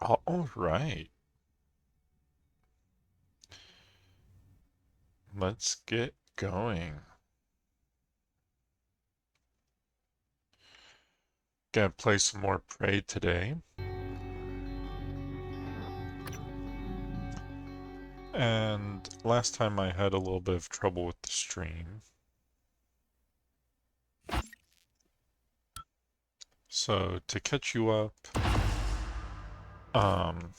All right, let's get going. Gonna play some more Prey today. And last time I had a little bit of trouble with the stream. So to catch you up, um,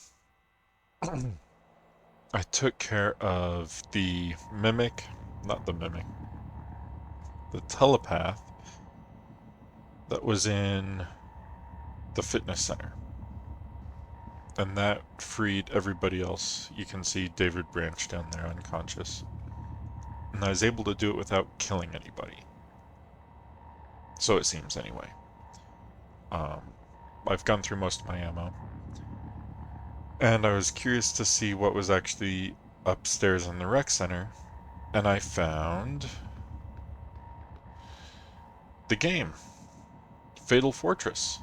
I took care of the mimic, not the mimic, the telepath that was in the fitness center. And that freed everybody else. You can see David Branch down there unconscious. And I was able to do it without killing anybody. So it seems anyway. Um, I've gone through most of my ammo. And I was curious to see what was actually upstairs in the rec center. And I found the game, Fatal Fortress.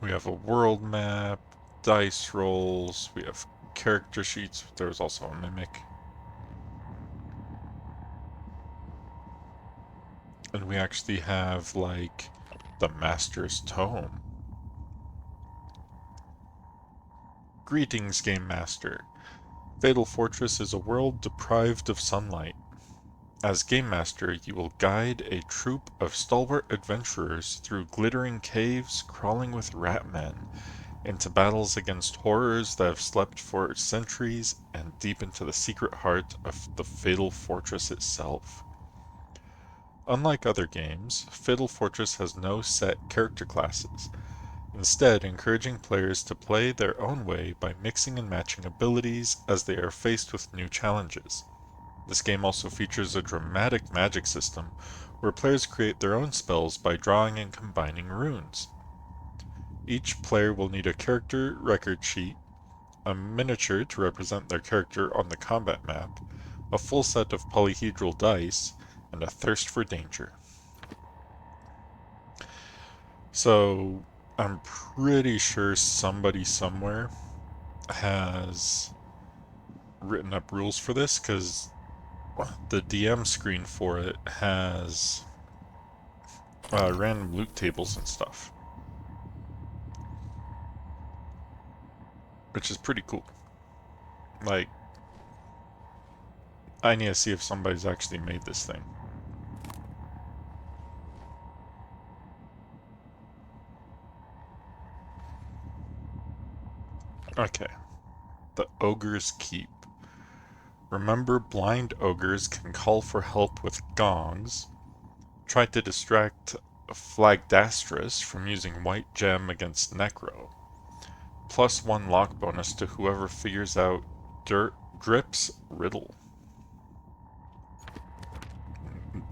We have a world map, dice rolls, we have character sheets. There was also a mimic. And we actually have, like, the Master's Tome. Greetings, Game Master. Fatal Fortress is a world deprived of sunlight. As Game Master, you will guide a troop of stalwart adventurers through glittering caves crawling with rat men, into battles against horrors that have slept for centuries, and deep into the secret heart of the Fatal Fortress itself. Unlike other games, Fatal Fortress has no set character classes, instead encouraging players to play their own way by mixing and matching abilities as they are faced with new challenges. This game also features a dramatic magic system, where players create their own spells by drawing and combining runes. Each player will need a character record sheet, a miniature to represent their character on the combat map, a full set of polyhedral dice, and a thirst for danger. So, I'm pretty sure somebody somewhere has written up rules for this, because the DM screen for it has random loot tables and stuff, which is pretty cool. Like, I need to see if somebody's actually made this thing. Okay, the Ogre's Keep. Remember, blind ogres can call for help with gongs. Try to distract Flagdastrus from using white gem against Necro. +1 lock bonus to whoever figures out Drip's riddle.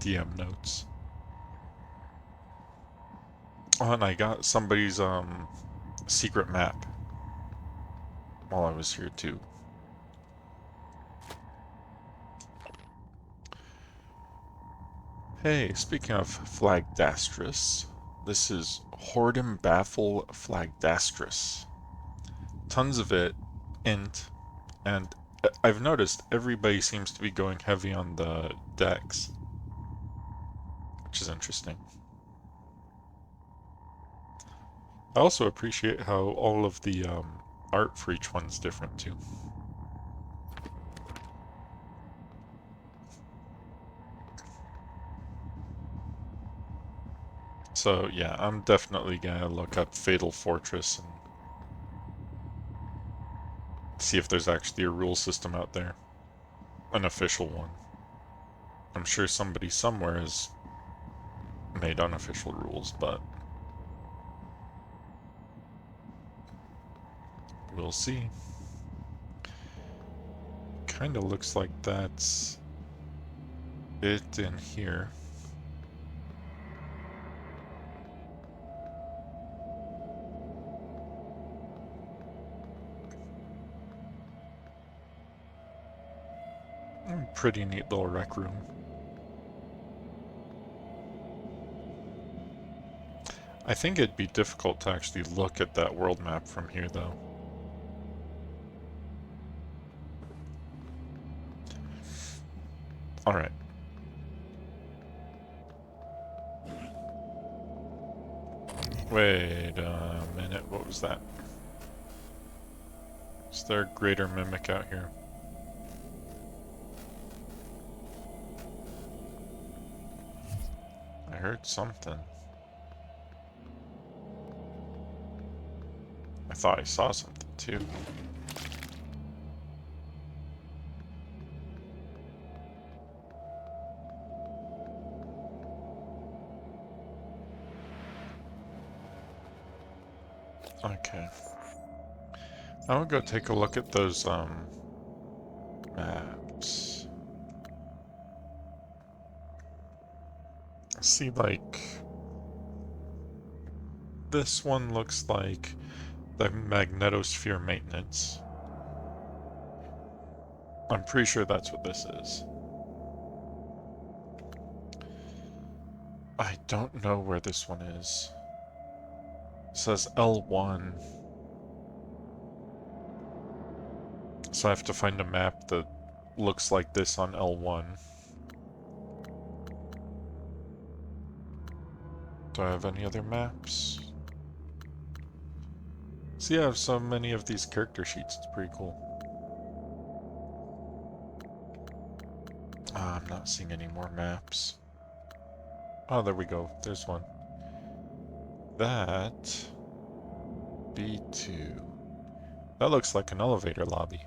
DM notes. Oh, and I got somebody's secret map while I was here too. Hey, speaking of Flagdastrus, this is Hordem Baffle Flagdastrus. Tons of it, int, and I've noticed everybody seems to be going heavy on the decks, which is interesting. I also appreciate how all of the art for each one's different too. So yeah, I'm definitely gonna look up Fatal Fortress and see if there's actually a rule system out there. An official one. I'm sure somebody somewhere has made unofficial rules, but we'll see. Kinda looks like that's it in here. Pretty neat little rec room. I think it'd be difficult to actually look at that world map from here, though. Alright. Wait a minute, what was that? Is there a greater mimic out here? I heard something. I thought I saw something too. Okay. I will go take a look at those, maps. See, like, this one looks like the magnetosphere maintenance. I'm pretty sure that's what this is. I don't know where this one is. It says L1. So I have to find a map that looks like this on L1. Do I have any other maps? See, I have so many of these character sheets, it's pretty cool. I'm not seeing any more maps. Oh, there we go. There's one. That... B2. That looks like an elevator lobby.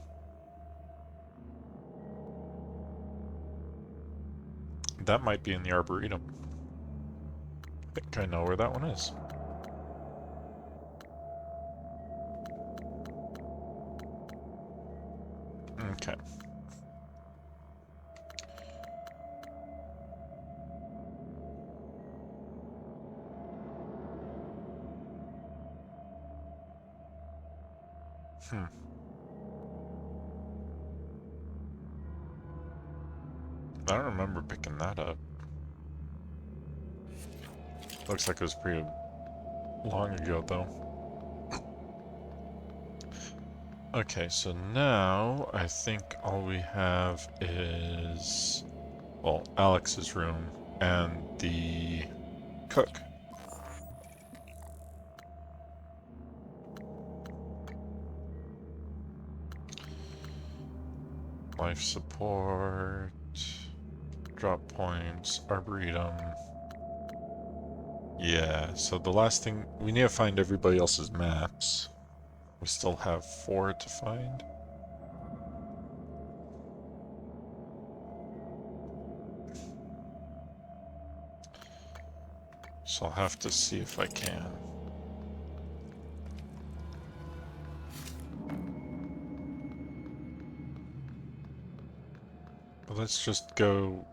That might be in the Arboretum. I think I know where that one is. Okay. I don't remember picking that up. Looks like it was pretty long ago, though. Okay, so now I think all we have is, well, Alex's room and the cook. Life support, drop points, arboretum. Yeah, so the last thing, we need to find everybody else's maps. We still have 4 to find. So I'll have to see if I can. But let's just go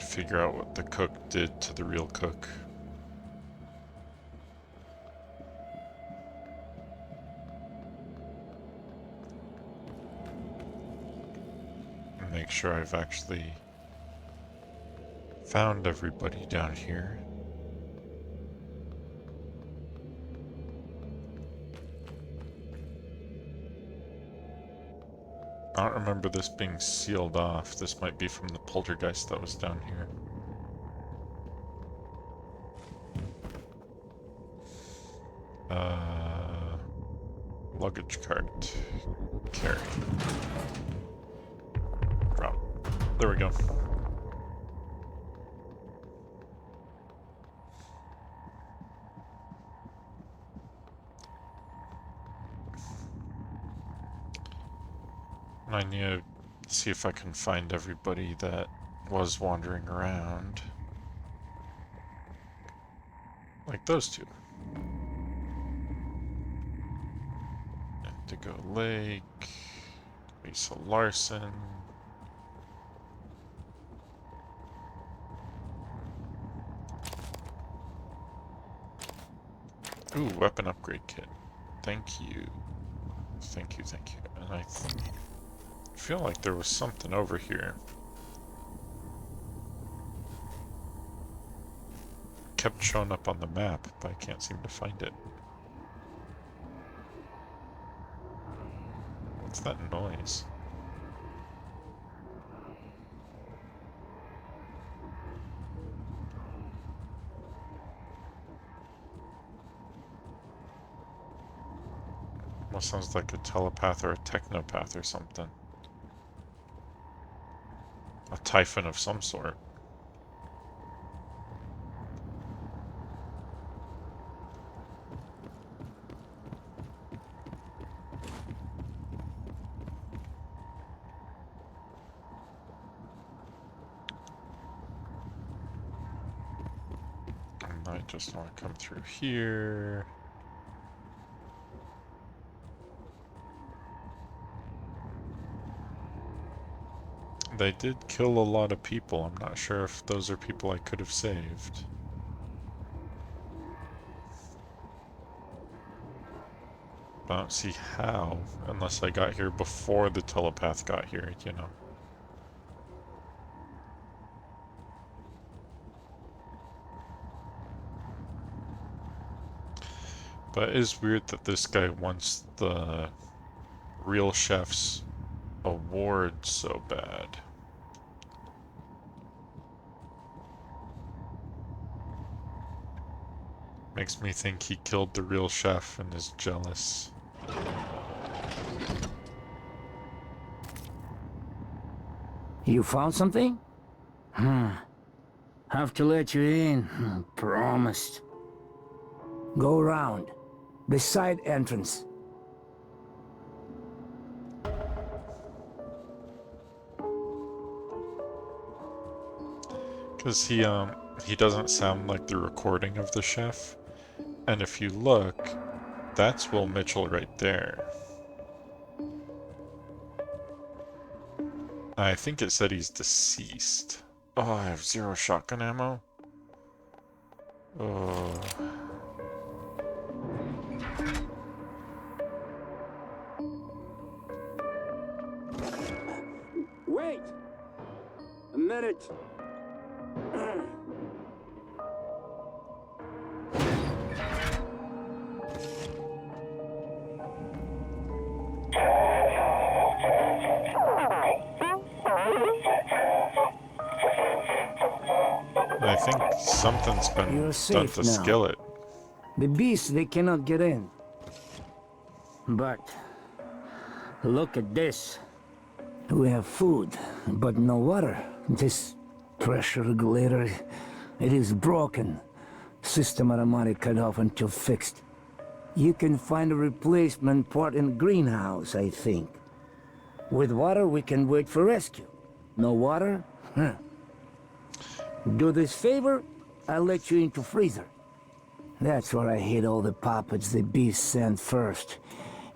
figure out what the cook did to the real cook. And make sure I've actually found everybody down here. I don't remember this being sealed off. This might be from the poltergeist that was down here. Luggage cart. Carry. Drop. There we go. I need to see if I can find everybody that was wandering around. Like those two. Indigo Lake, Lisa Larson. Ooh, weapon upgrade kit. Thank you. Thank you, thank you. And I feel like there was something over here. kept showing up on the map, but I can't seem to find it. What's that noise? Almost sounds like a telepath or a technopath or something. A typhon of some sort. I just want to come through here. They did kill a lot of people. I'm not sure if those are people I could have saved. I don't see how, unless I got here before the telepath got here, you know. But it is weird that this guy wants the real chef's award so bad. Makes me think he killed the real chef and is jealous. You found something? Have to let you in. Promised. Go around. The side entrance. Because he doesn't sound like the recording of the chef. And if you look, that's Will Mitchell right there. I think it said he's deceased. Oh, I have 0 shotgun ammo? Oh. Wait! A minute! I think something's been done to Skillet. The beasts, they cannot get in. But look at this. We have food, but no water. This pressure regulator, it is broken. System automatic cut off until fixed. You can find a replacement part in the greenhouse, I think. With water, we can wait for rescue. No water? Huh. Do this favor, I'll let you into freezer. That's where I hid all the puppets the beasts sent first.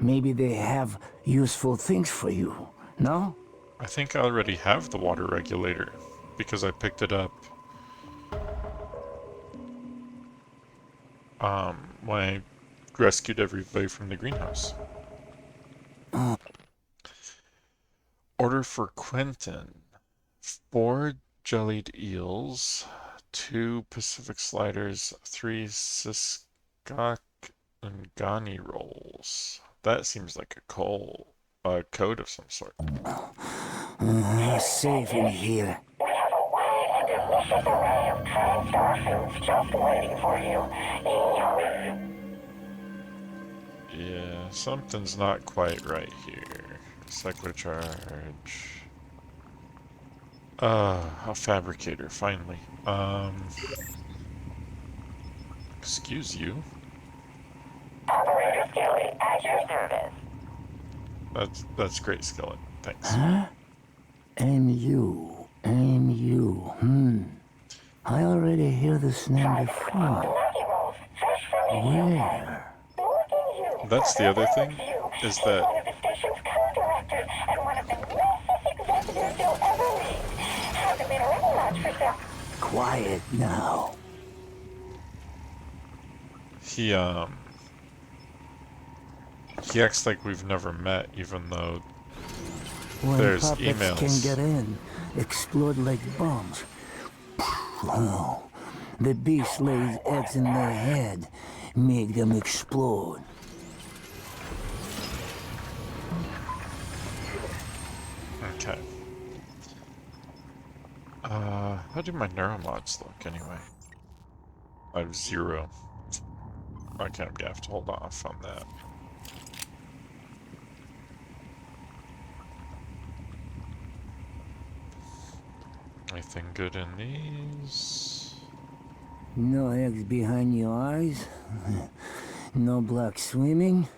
Maybe they have useful things for you, no? I think I already have the water regulator, because I picked it up when I rescued everybody from the greenhouse. Order for Quentin. 4 jellied eels, 2 Pacific sliders, 3 Siskak Ngani rolls. That seems like a code of some sort. Safe in here. We have a 100-mission array of kind starfoods just waiting for you in your... Yeah, something's not quite right here. Cyclocharge. A fabricator, finally. Excuse you. Operator Skillet at your service. That's great, Skillet. Thanks. Huh? And you. I already hear this name before. Where? That's the other thing, is that one of the station's co-directors and one of the nicest executives you'll ever meet. Hasn't been around much for some... Quiet now. he acts like we've never met, even though When there's puppets emails. can get in, explode like bombs. Oh, The beast lays eggs in their head, make them explode. Okay. How do my neuromods look anyway? I have 0. Okay, I'm gonna have to hold off on that. Anything good in these? No eggs behind your eyes? No black swimming?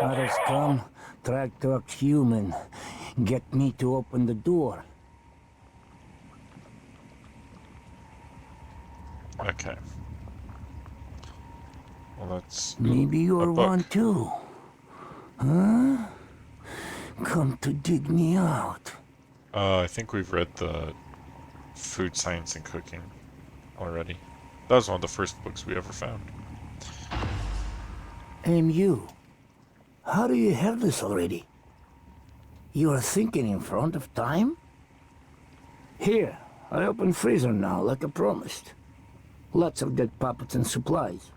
Others come, try to talk human. Get me to open the door. Okay. Well, that's Maybe a you're book. one too. Huh? Come to dig me out. I think we've read the Food Science and Cooking already. That was one of the first books we ever found. You. How do you have this already? You are thinking in front of time? Here, I open freezer now, like I promised. Lots of dead puppets and supplies.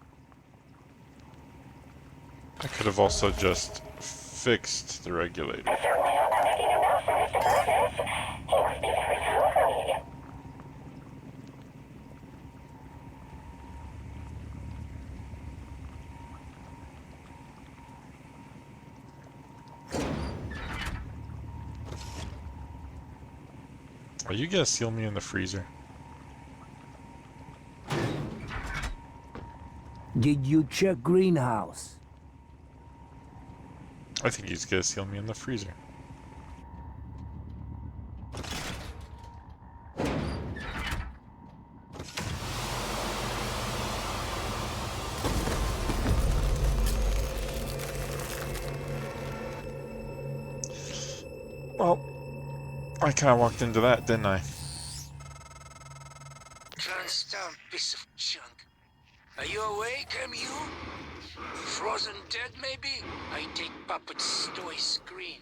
I could have also just fixed the regulator. Certainly I'm not making enough for Mr. Rogers. He must be very hungry. Are you gonna seal me in the freezer? Did you check greenhouse? I think he's gonna seal me in the freezer. Well, I kinda walked into that, didn't I? Transdown piece of junk. Are you awake, MU? Frozen dead, maybe? I take puppets to a screen.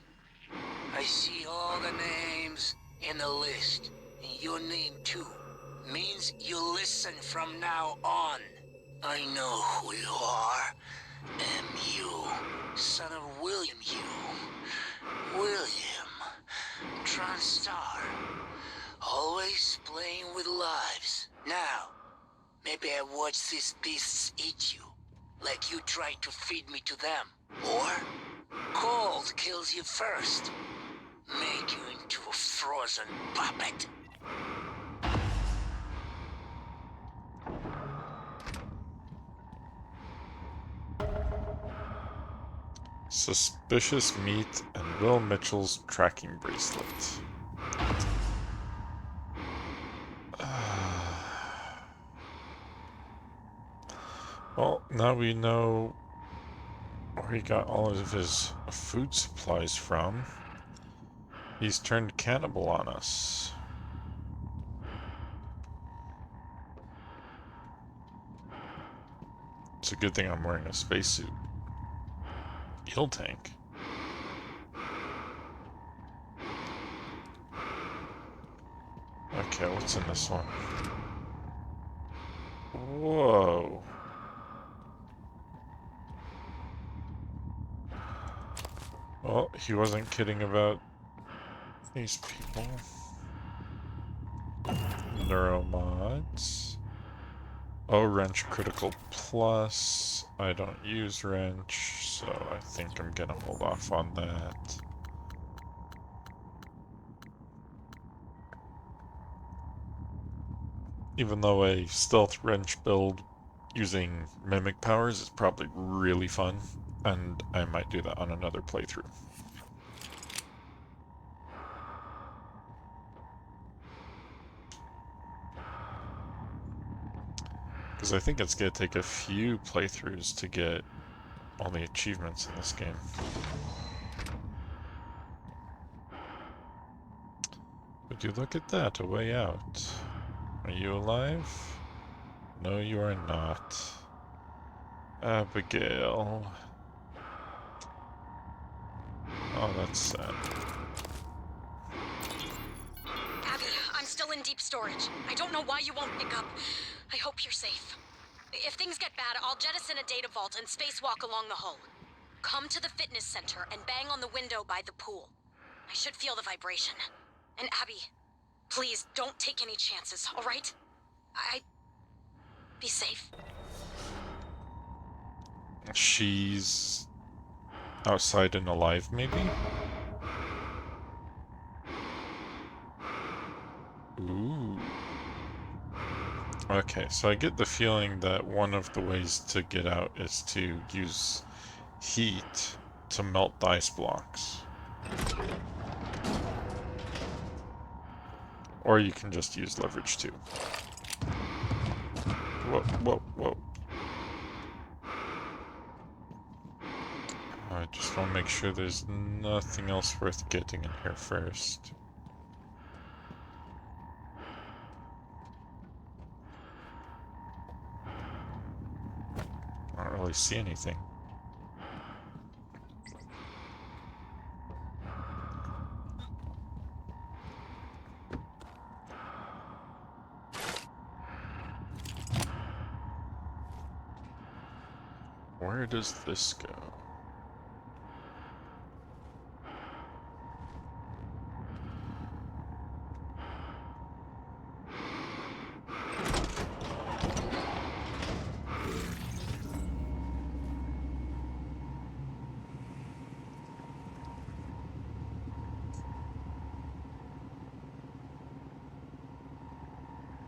I see all the names in the list. And your name, too. Means you listen from now on. I know who you are. MU. Son of William Hugh. William. Transtar. Always playing with lives. Now, maybe I watch these beasts eat you. Like you tried to feed me to them. Or, cold kills you first. Make you into a frozen puppet. Suspicious meat and Will Mitchell's tracking bracelet. Well, now we know where he got all of his food supplies from. He's turned cannibal on us. It's a good thing I'm wearing a spacesuit. Eel tank. Okay, what's in this one? Whoa. Well, he wasn't kidding about these people. Neuromods. Oh, wrench critical plus. I don't use wrench, so I think I'm gonna hold off on that. Even though a stealth wrench build using mimic powers is probably really fun, and I might do that on another playthrough. Because I think it's going to take a few playthroughs to get all the achievements in this game. Would you look at that, a way out. Are you alive? No, you are not. Abigail. Oh, that's sad. Abby, I'm still in deep storage. I don't know why you won't pick up. I hope you're safe. If things get bad, I'll jettison a data vault and spacewalk along the hull. Come to the fitness center and bang on the window by the pool. I should feel the vibration. And Abby, please don't take any chances, all right? Be safe. She's outside and alive, maybe? Ooh. Okay, so I get the feeling that one of the ways to get out is to use heat to melt the ice blocks. Or you can just use leverage too. Whoa, whoa, whoa. I just want to make sure there's nothing else worth getting in here first. I don't really see anything. Where does this go?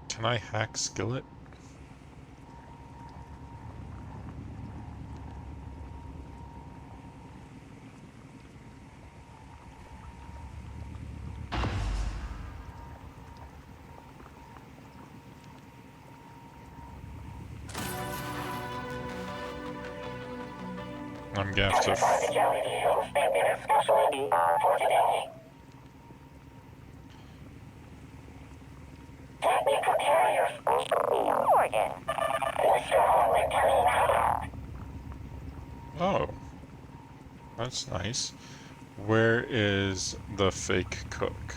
Can I hack skillet? I'm gonna have to... The jelly beans, they've been especially designed for today. Technical carrier special meal organ. Mr. Holman coming out. Oh. That's nice. Where is the fake cook?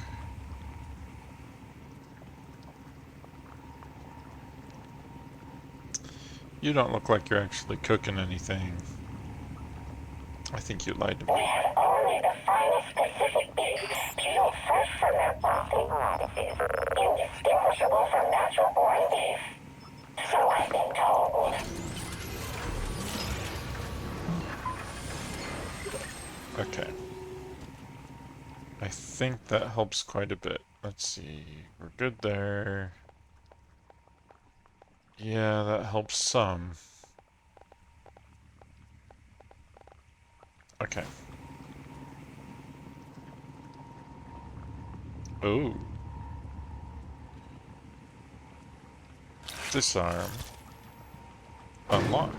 You don't look like you're actually cooking anything. I think you lied to We me. have only the finest Pacific beef, peeled fresh from their Boston goddesses, indistinguishable from natural-born beef. So I've been told. Okay. I think that helps quite a bit. Let's see. We're good there. Yeah, that helps some. Okay. Oh. Disarm. Unlock.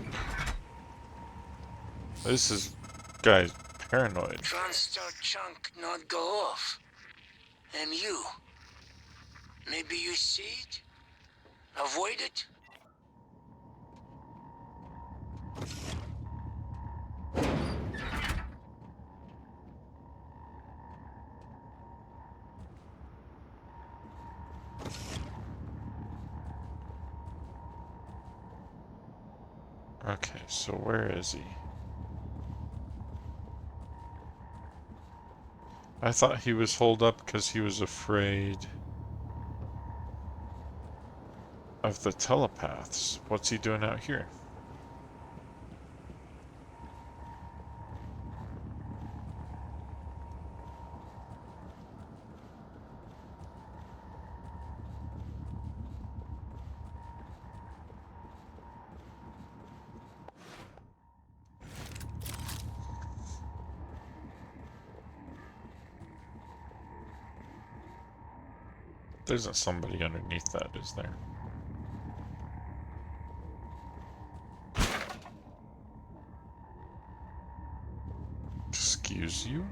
This is... Guys, paranoid. Transstar chunk not go off. And you. Maybe you see it? Avoid it? Okay, so where is he? I thought he was holed up because he was afraid of the telepaths. What's he doing out here? There isn't somebody underneath that, is there? Excuse you?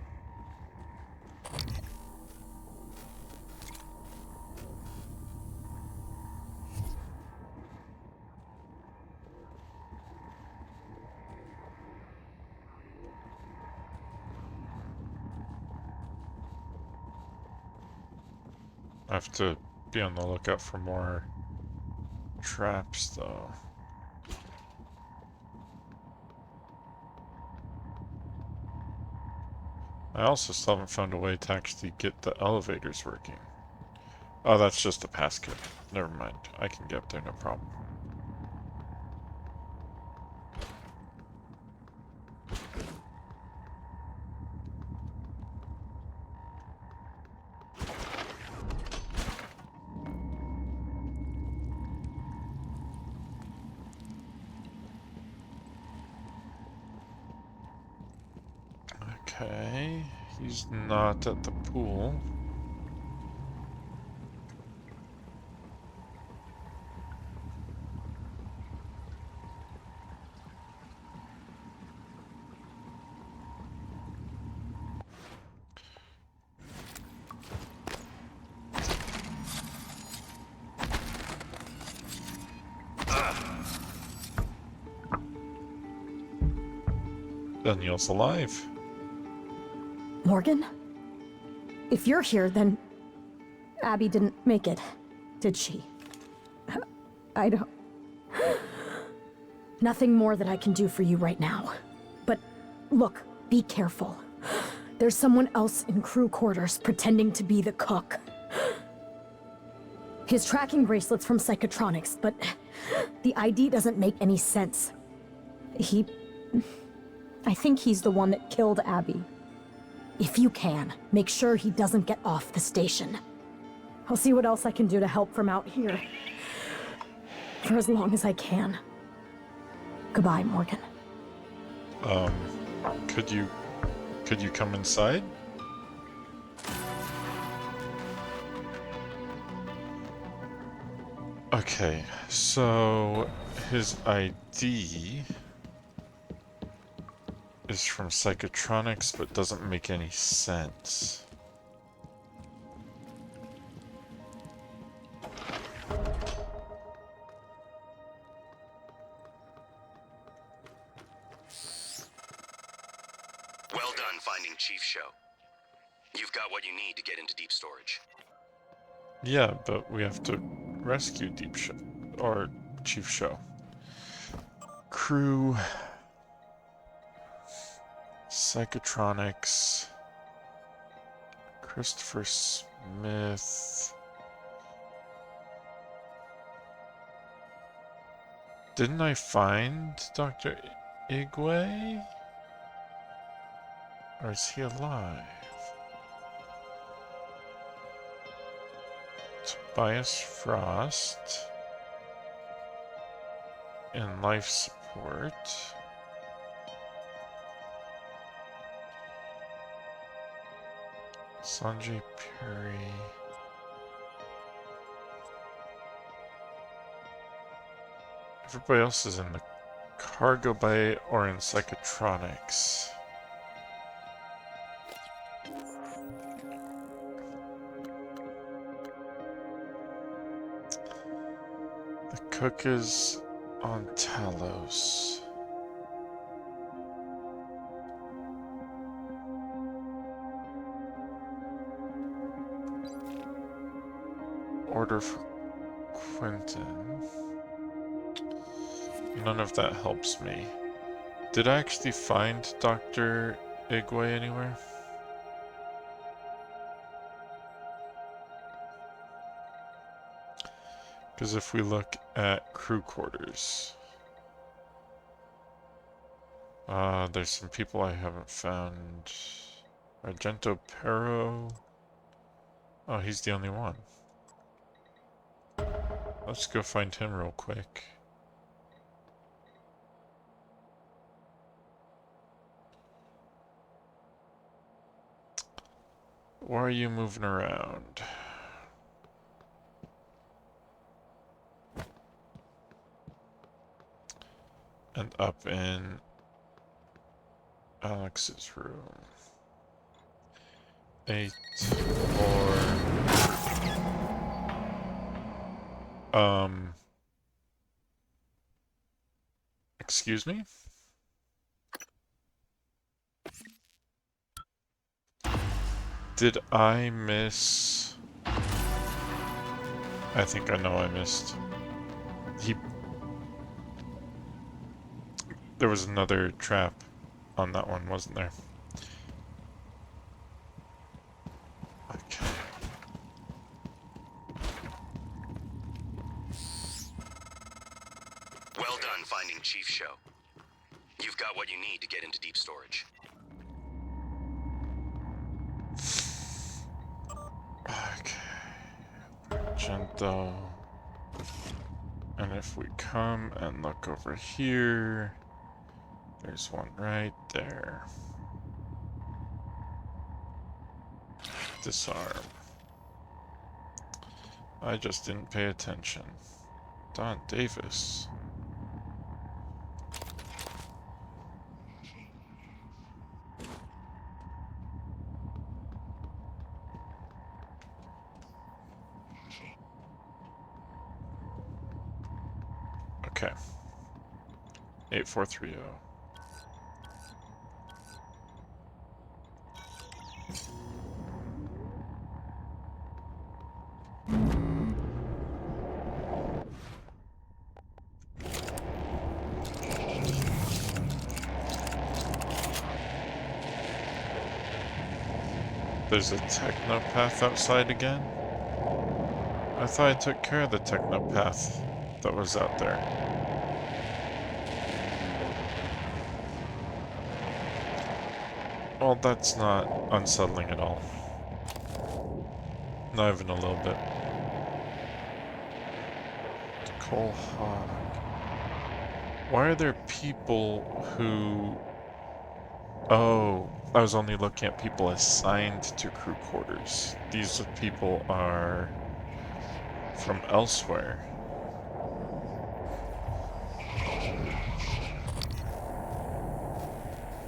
I have to Be on the lookout for more traps, though. I also still haven't found a way to actually get the elevators working. Oh, that's just a passcode. Never mind. I can get up there, no problem. Okay, he's not at the pool. Daniel's alive. Morgan? If you're here, then Abby didn't make it, did she? I don't... Nothing more that I can do for you right now. But look, be careful. There's someone else in crew quarters pretending to be the cook. His tracking bracelet's from Psychotronics, but the ID doesn't make any sense. I think he's the one that killed Abby. If you can, make sure he doesn't get off the station. I'll see what else I can do to help from out here. For as long as I can. Goodbye, Morgan. Could you come inside? Okay, so his ID is from Psychotronics, but doesn't make any sense. Well done finding Chief Show. You've got what you need to get into deep storage. Yeah, but we have to rescue Deep Show, or Chief Show. Crew, Psychotronics, Christopher Smith. Didn't I find Dr. Igwe? Or is he alive? Tobias Frost in life support. Sanjay Puri. Everybody else is in the cargo bay or in Psychotronics. The cook is on Talos. Order for Quentin. None of that helps me. Did I actually find Dr. Igwe anywhere? Because if we look at crew quarters, there's some people I haven't found. Argento Pero. Oh, he's the only one. Let's go find him real quick. Why are you moving around? And up in Alex's room. 8, 4... Excuse me? Did I miss I think I know I missed. There was another trap on that one, wasn't there? Okay. Well done finding Chief Show. You've got what you need to get into deep storage. Okay. Argento. And if we come and look over here, there's one right there. Disarm. I just didn't pay attention. Don Davis. Okay. 8430. There's a technopath outside again? I thought I took care of the technopath that was out there. Well, that's not unsettling at all. Not even a little bit. Cole Hogg. Why are there people who... Oh, I was only looking at people assigned to crew quarters. These people are from elsewhere.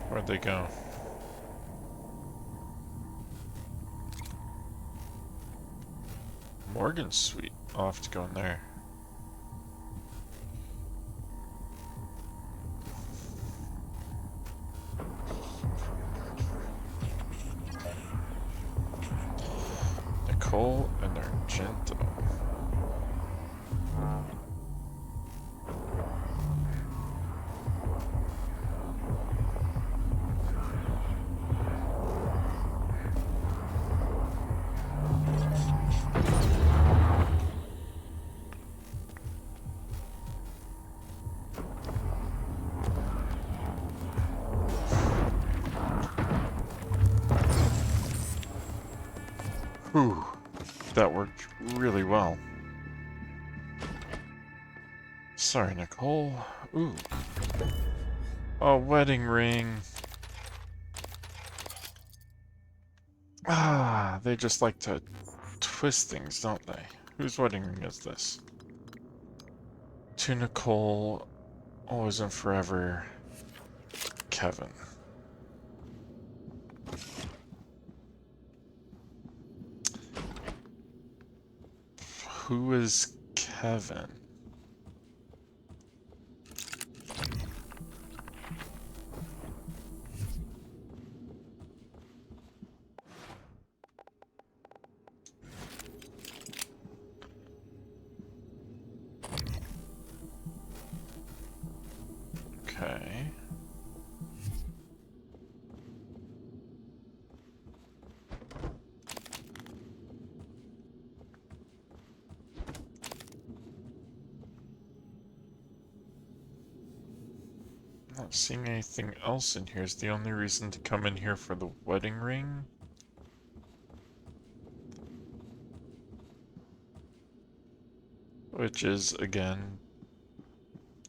Where'd they go? Morgan's suite. I'll have to go in there. Nicole and Argento. Whew, that worked really well. Sorry, Nicole. Ooh. A wedding ring. Ah, they just like to twist things, don't they? Whose wedding ring is this? To Nicole, always and forever, Kevin. Who is Kevin? Okay. Not seeing anything else in here. Is the only reason to come in here for the wedding ring? Which is, again,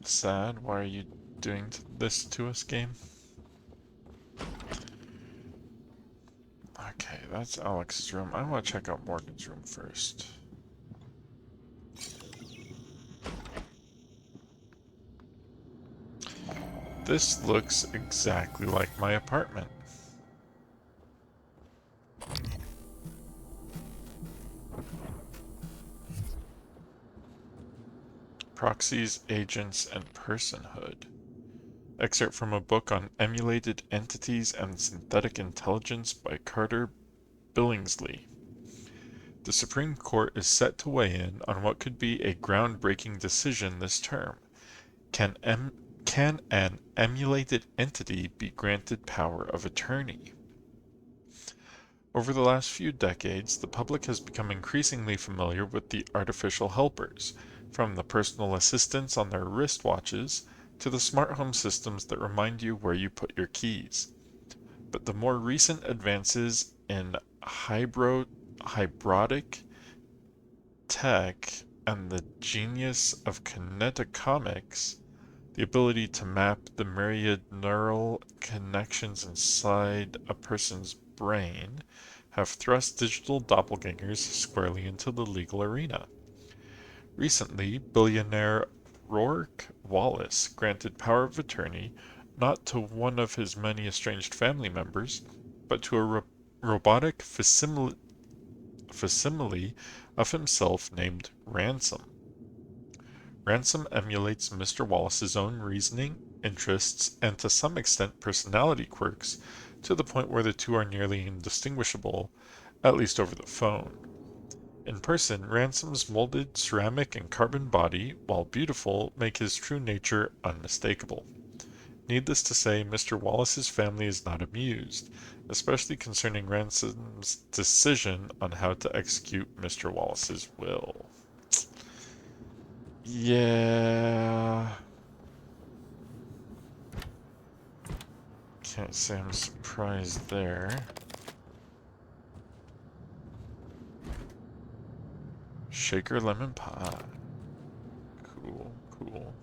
sad. Why are you doing this to us, game? Okay, that's Alex's room. I want to check out Morgan's room first. This looks exactly like my apartment. Proxies, Agents, and Personhood. Excerpt from a book on emulated entities and synthetic intelligence by Carter Billingsley. The Supreme Court is set to weigh in on what could be a groundbreaking decision this term. Can, can an emulated entity be granted power of attorney? Over the last few decades, the public has become increasingly familiar with the artificial helpers, from the personal assistants on their wristwatches to the smart home systems that remind you where you put your keys. But the more recent advances in hybrotic tech and the genius of kinetocomics, the ability to map the myriad neural connections inside a person's brain, have thrust digital doppelgangers squarely into the legal arena. Recently, billionaire Rourke Wallace granted power of attorney not to one of his many estranged family members, but to a robotic facsimile of himself named Ransom. Ransom emulates Mr. Wallace's own reasoning, interests, and to some extent personality quirks, to the point where the two are nearly indistinguishable, at least over the phone. In person, Ransom's molded ceramic and carbon body, while beautiful, make his true nature unmistakable. Needless to say, Mr. Wallace's family is not amused, especially concerning Ransom's decision on how to execute Mr. Wallace's will. Yeah. Can't say I'm surprised there. Shaker lemon pie. Cool, cool.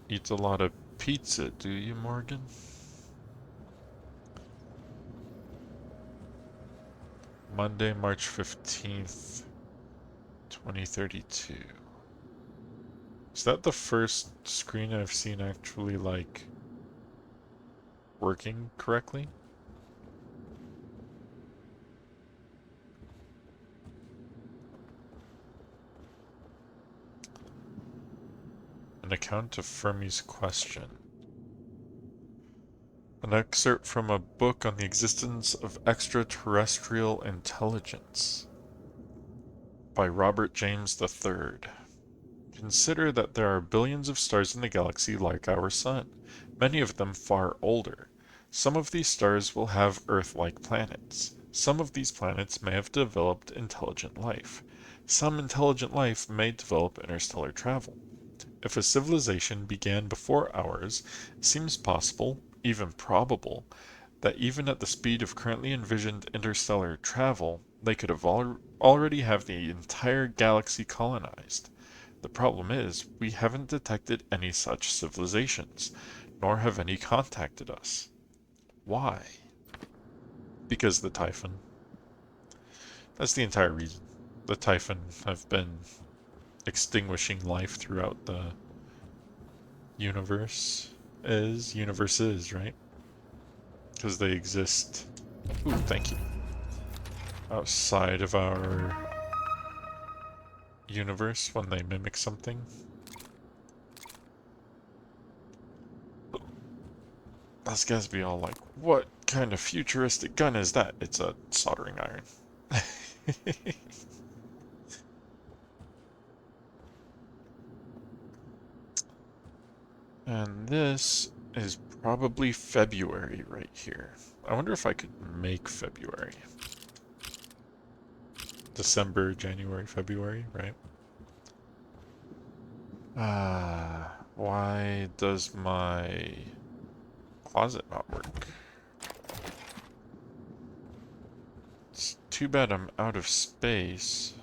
Eat a lot of pizza, do you, Morgan? Monday, March 15th, 2032. Is that the first screen I've seen actually, like, working correctly? An account of Fermi's question. An excerpt from a book on the existence of extraterrestrial intelligence by Robert James III. Consider that there are billions of stars in the galaxy like our sun, many of them far older. Some of these stars will have Earth-like planets. Some of these planets may have developed intelligent life. Some intelligent life may develop interstellar travel. If a civilization began before ours, it seems possible, even probable, that even at the speed of currently envisioned interstellar travel, they could have already have the entire galaxy colonized. The problem is, we haven't detected any such civilizations, nor have any contacted us. Why? Because the Typhon. That's the entire reason. The Typhon have been extinguishing life throughout the universes, right? Because they exist. Ooh, thank you. Outside of our universe when they mimic something. Those guys be all like, what kind of futuristic gun is that? It's a soldering iron. And this is probably February right here. I wonder if I could make February. December, January, February, right? Why does my closet not work? It's too bad I'm out of space.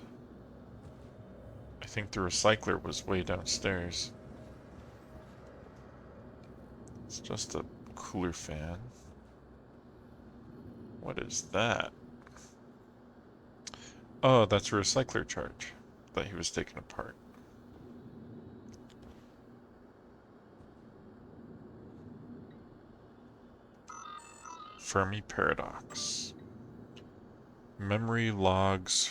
I think the recycler was way downstairs. It's just a cooler fan. What is that? Oh, that's a recycler charge that he was taking apart. Fermi paradox. Memory logs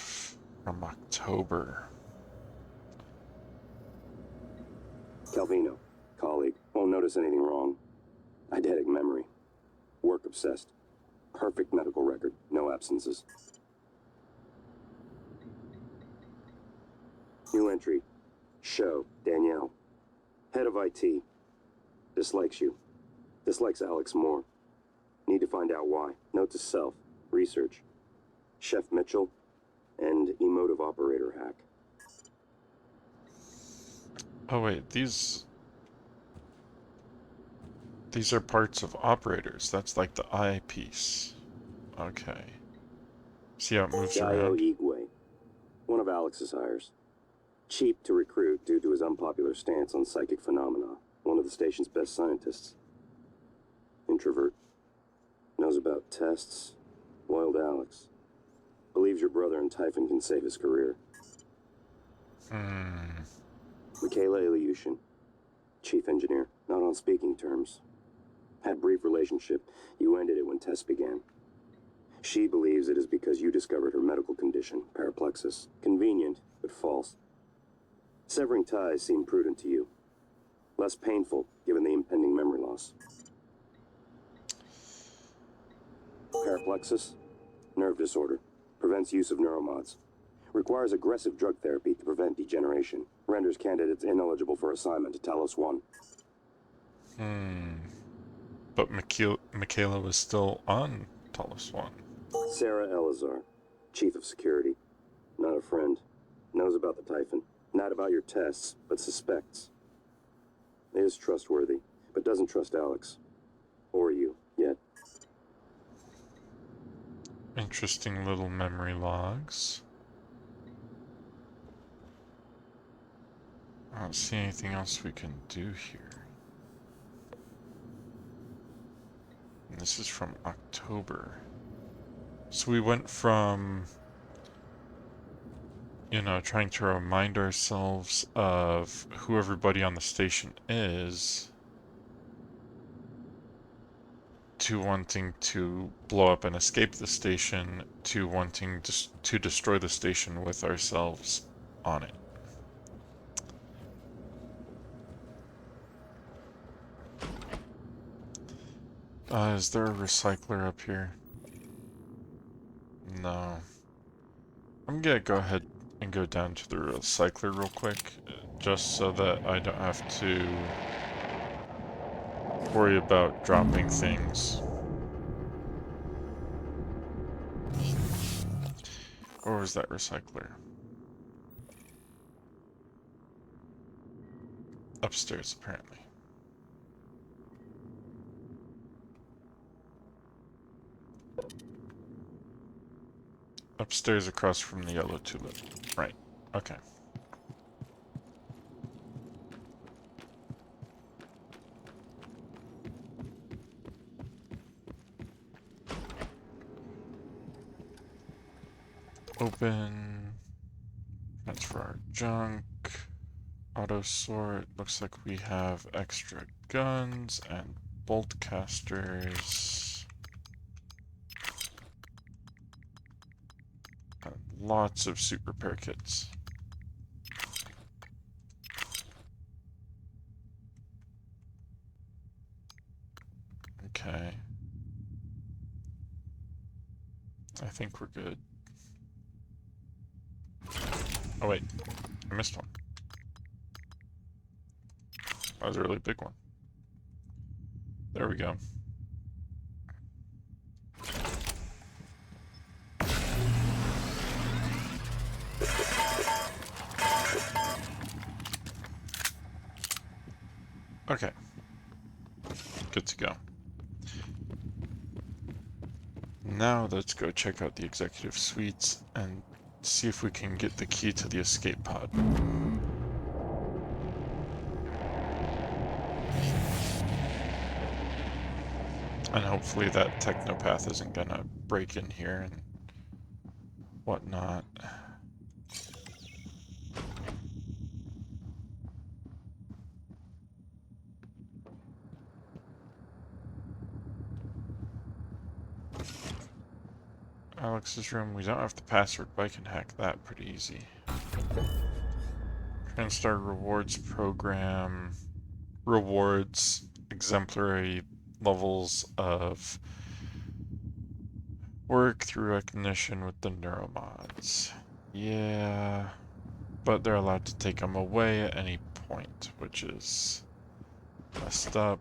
from October. Calvino, colleague, won't notice anything wrong. Eidetic memory. Work obsessed. Perfect medical record, no absences. New entry. Show, Danielle. Head of IT. Dislikes you. Dislikes Alex more. Need to find out why. Note to self. Research. Chef Mitchell and emotive operator hack. Oh wait, these are parts of operators. That's like the eyepiece. Okay. See how it moves Dio around? Igwe. One of Alex's hires. Cheap to recruit due to his unpopular stance on psychic phenomena. One of the station's best scientists. Introvert. Knows about tests. Loyal to Alex. Believes your brother and Typhon can save his career. Michaela Ilyushin. Chief engineer. Not on speaking terms. Had brief relationship. You ended it when tests began. She believes it is because you discovered her medical condition, paraplexis. Convenient, but false. Severing ties seemed prudent to you. Less painful, given the impending memory loss. Paraplexis? Nerve disorder. Prevents use of neuromods. Requires aggressive drug therapy to prevent degeneration. Renders candidates ineligible for assignment to Talos 1. But Michaela was still on Talos 1. Sarah Elazar, Chief of Security. Not a friend. Knows about the Typhon. Not about your tests, but suspects. Is trustworthy, but doesn't trust Alex. Or you, yet. Interesting little memory logs. I don't see anything else we can do here. And this is from October. So we went from, you know, trying to remind ourselves of who everybody on the station is, to wanting to blow up and escape the station, to wanting to destroy the station with ourselves on it. Is there a recycler up here? No. I'm gonna go ahead and go down to the recycler real quick, just so that I don't have to worry about dropping things. Or was that recycler? Upstairs, apparently. Upstairs across from the yellow tulip. Right. Okay. Open. That's for our junk. Auto sort. Looks like we have extra guns and bolt casters. And lots of suit repair kits. Okay. I think we're good. Oh wait, I missed one. That was a really big one. There we go. Okay. Good to go. Now let's go check out the executive suites and see if we can get the key to the escape pod. And hopefully that technopath isn't gonna break in here and whatnot. Alex's room, we don't have the password, but I can hack that pretty easy. TranStar rewards program rewards exemplary levels of Work through recognition with the neuromods. Yeah, but they're allowed to take them away at any point, which is messed up.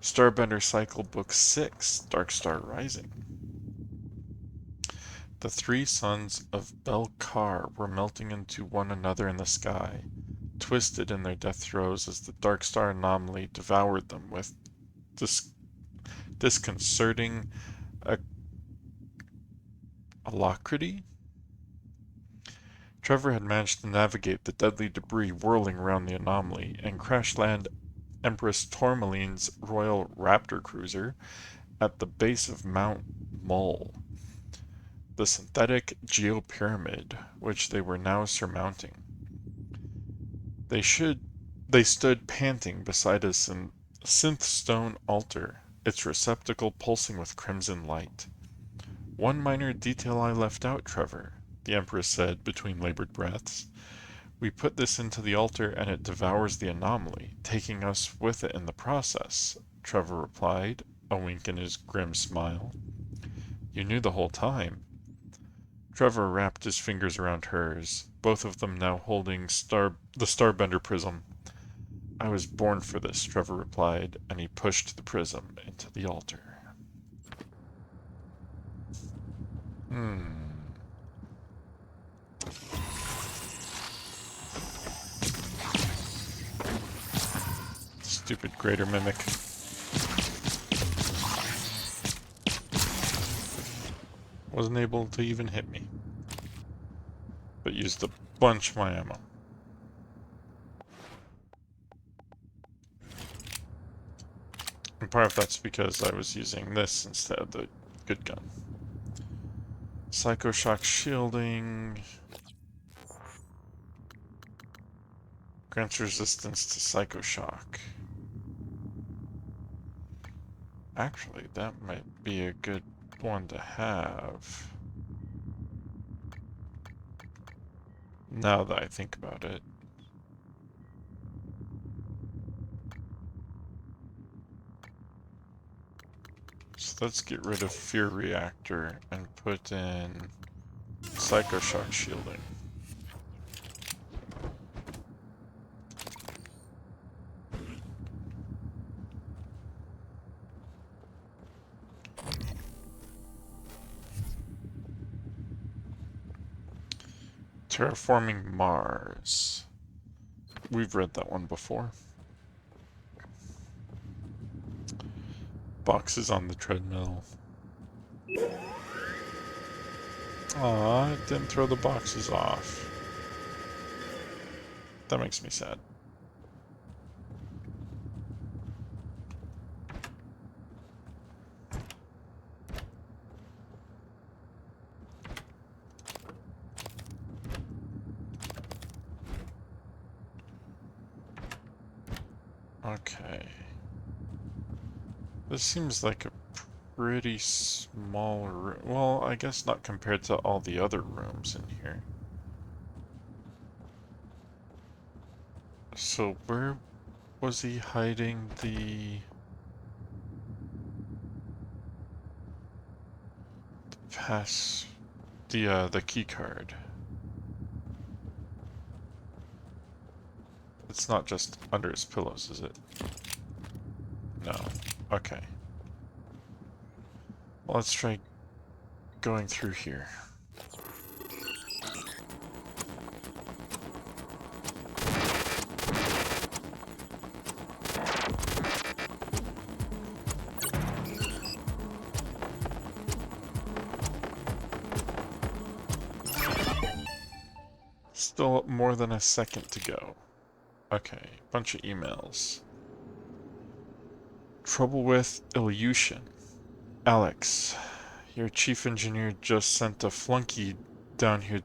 Starbender Cycle Book 6, Dark Star Rising. The three sons of Belkar were melting into one another in the sky, twisted in their death throes as the Dark Star anomaly devoured them with disconcerting alacrity. Trevor had managed to navigate the deadly debris whirling around the anomaly and crash land Empress Tourmaline's Royal Raptor cruiser at the base of Mount Mull, the synthetic geopyramid which they were now surmounting. They stood panting beside a synth stone altar, its receptacle pulsing with crimson light. One minor detail I left out, Trevor, the Empress said between labored breaths. We put this into the altar and it devours the anomaly, taking us with it in the process, Trevor replied, a wink in his grim smile. You knew the whole time. Trevor wrapped his fingers around hers, both of them now holding the Starbender prism. I was born for this, Trevor replied, and he pushed the prism into the altar. Stupid greater mimic. Wasn't able to even hit me. But used a bunch of my ammo. And part of that's because I was using this instead of the good gun. Psychoshock shielding. Grants resistance to Psychoshock. Actually, that might be a good one to have. Now that I think about it. So let's get rid of Fear Reactor and put in Psychoshock shielding. Terraforming Mars. We've read that one before. Boxes on the treadmill. Aw, it didn't throw the boxes off. That makes me sad. Okay. This seems like a pretty small room. Well, I guess not compared to all the other rooms in here. So where was he hiding the pass, the key card? It's not just under his pillows, is it? No. Okay. Well, let's try going through here. Still more than a second to go. Okay, bunch of emails. Trouble with Ilyushin. Alex, your chief engineer just sent a flunky down here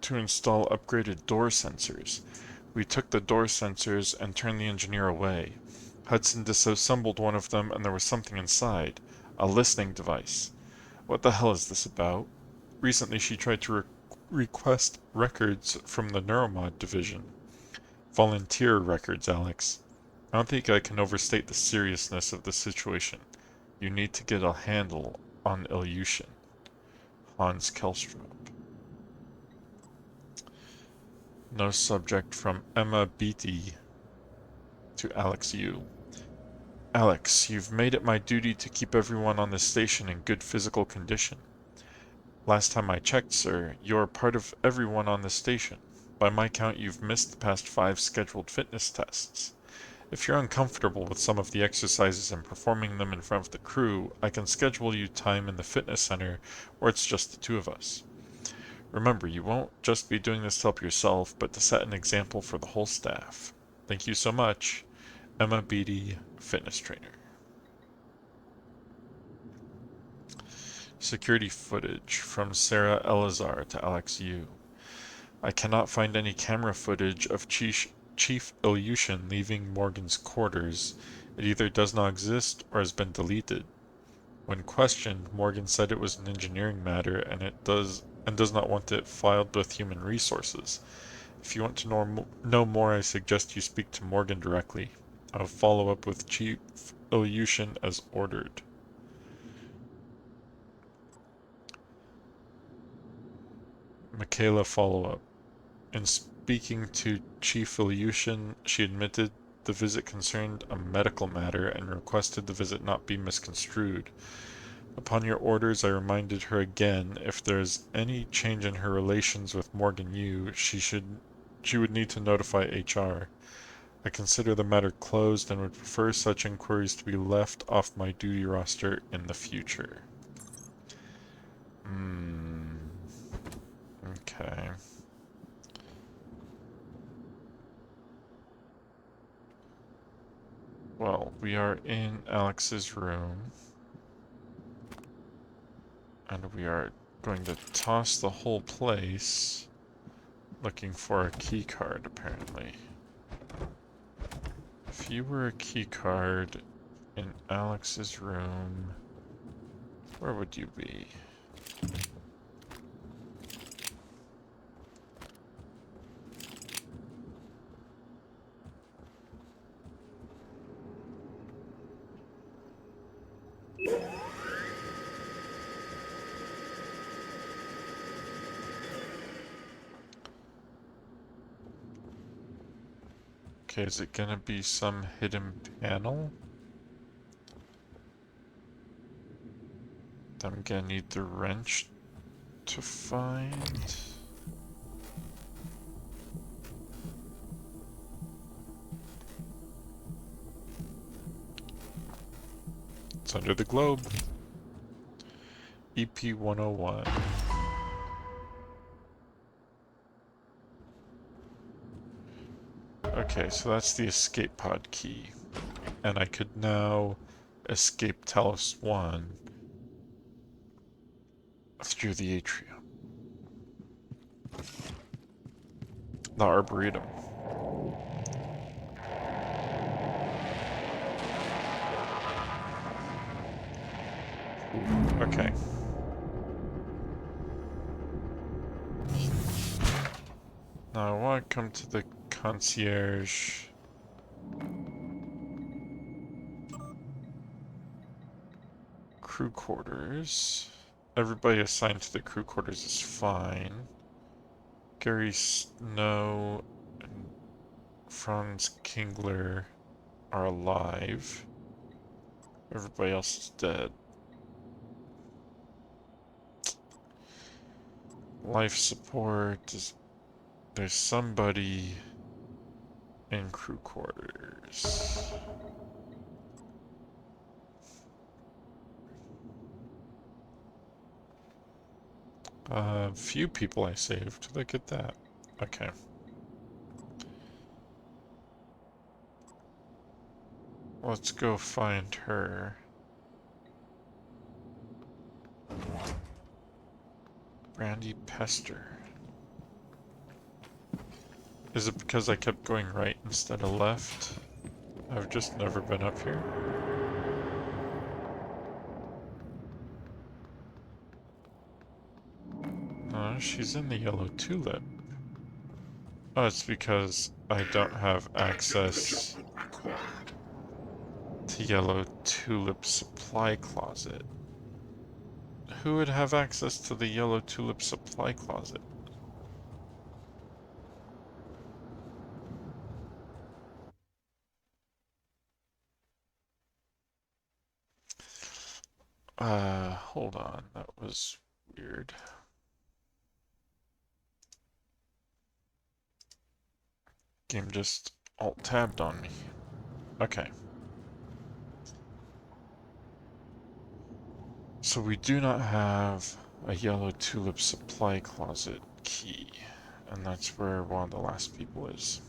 to install upgraded door sensors. We took the door sensors and turned the engineer away. Hudson disassembled one of them and there was something inside. A listening device. What the hell is this about? Recently she tried to request records from the Neuromod division. Volunteer records, Alex. I don't think I can overstate the seriousness of the situation. You need to get a handle on Ilyushin. Hans Kelstrup. No subject from Emma Beatty to Alex Yu. Alex, you've made it my duty to keep everyone on the station in good physical condition. Last time I checked, sir, you're part of everyone on the station. By my count, you've missed the past 5 scheduled fitness tests. If you're uncomfortable with some of the exercises and performing them in front of the crew, I can schedule you time in the fitness center where it's just the 2 of us. Remember, you won't just be doing this to help yourself, but to set an example for the whole staff. Thank you so much. Emma Beatty, fitness trainer. Security footage from Sarah Elazar to Alex Yu. I cannot find any camera footage of Chief Ilyushin leaving Morgan's quarters. It either does not exist or has been deleted. When questioned, Morgan said it was an engineering matter and does not want it filed with human resources. If you want to know more, I suggest you speak to Morgan directly. I'll follow up with Chief Ilyushin as ordered. Michaela follow-up. In speaking to Chief Ilyushin, she admitted the visit concerned a medical matter and requested the visit not be misconstrued. Upon your orders, I reminded her again if there is any change in her relations with Morgan Yu, she would need to notify HR. I consider the matter closed and would prefer such inquiries to be left off my duty roster in the future. Okay. Well, we are in Alex's room. And we are going to toss the whole place looking for a key card, apparently. If you were a key card in Alex's room, where would you be? Okay, is it gonna be some hidden panel? I'm gonna need the wrench to find. It's under the globe. EP-101. Okay, so that's the escape pod key. And I could now escape Talos 1 through the atrium. The Arboretum. Okay. Now I want to come to the concierge. Crew quarters. Everybody assigned to the crew quarters is fine. Gary Snow and Franz Kingler are alive. Everybody else is dead. Life support is... There's somebody in crew quarters. Few people I saved. Look at that. Okay. Let's go find her. Brandy Pester. Is it because I kept going right instead of left? I've just never been up here. No, she's in the yellow tulip. Oh, it's because I don't have access to yellow tulip supply closet. who would have access to the yellow tulip supply closet? Hold on, that was weird. Game just alt-tabbed on me. Okay. So we do not have a yellow tulip supply closet key, and that's where one of the last people is.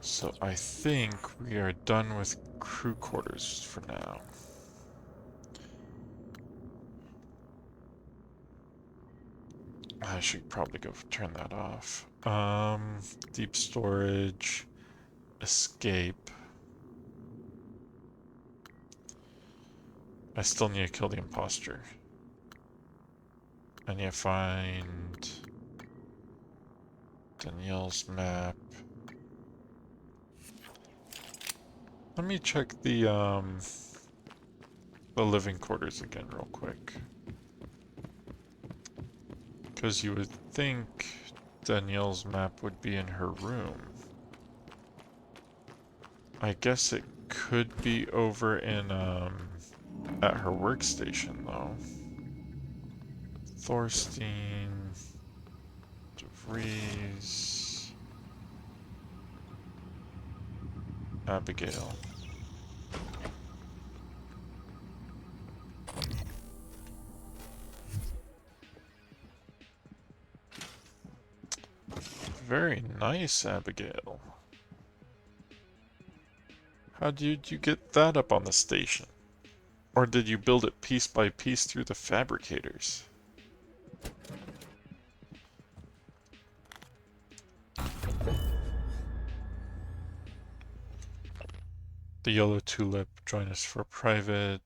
So I think we are done with crew quarters for now. I should probably go turn that off. Deep storage, escape. I still need to kill the imposter. I need to find Danielle's map. Let me check the living quarters again real quick. Because you would think Danielle's map would be in her room. I guess it could be over in, at her workstation, though. Thorstein, DeVries, Abigail. Very nice, Abigail. How did you get that up on the station? Or did you build it piece by piece through the fabricators? The Yellow Tulip, join us for a private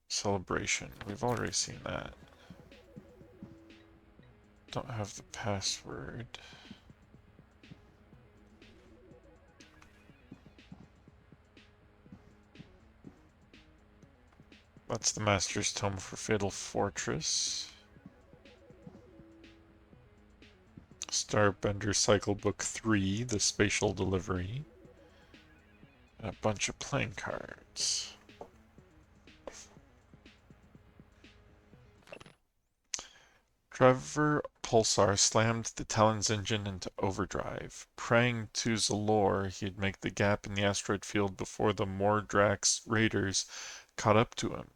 celebration. We've already seen that. Don't have the password. That's the Master's Tome for Fatal Fortress. Starbender Cycle Book 3, The Spatial Delivery. And a bunch of playing cards. Trevor Pulsar slammed the Talon's engine into overdrive, praying to Zalor he'd make the gap in the asteroid field before the Mordrax raiders caught up to him.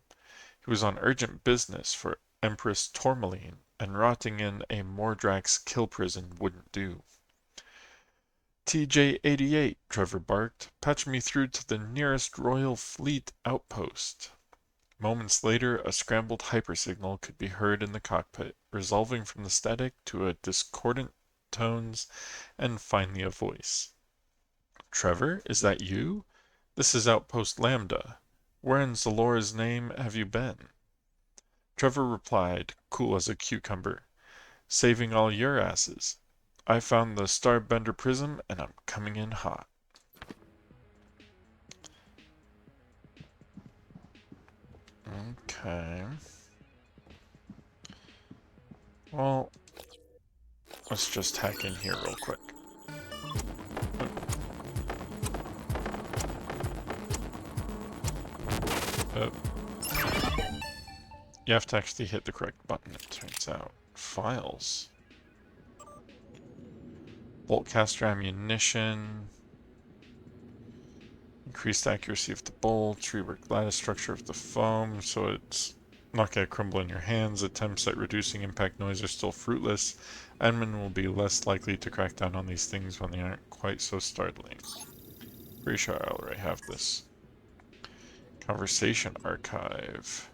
He was on urgent business for Empress Tourmaline, and rotting in a Mordrax kill prison wouldn't do. TJ-88, Trevor barked. Patch me through to the nearest Royal Fleet outpost. Moments later, a scrambled hypersignal could be heard in the cockpit, resolving from the static to a discordant tones and finally a voice. Trevor, is that you? This is Outpost Lambda. Where in Zalora's name have you been? Trevor replied, cool as a cucumber, saving all your asses. I found the Starbender Prism, and I'm coming in hot. Okay. Well, let's just hack in here real quick. You have to actually hit the correct button, it turns out. Files. Boltcaster ammunition. Increased accuracy of the bolt. Rework lattice structure of the foam so it's not going to crumble in your hands. Attempts at reducing impact noise are still fruitless. Admin will be less likely to crack down on these things when they aren't quite so startling. Pretty sure I already have this. Conversation archive.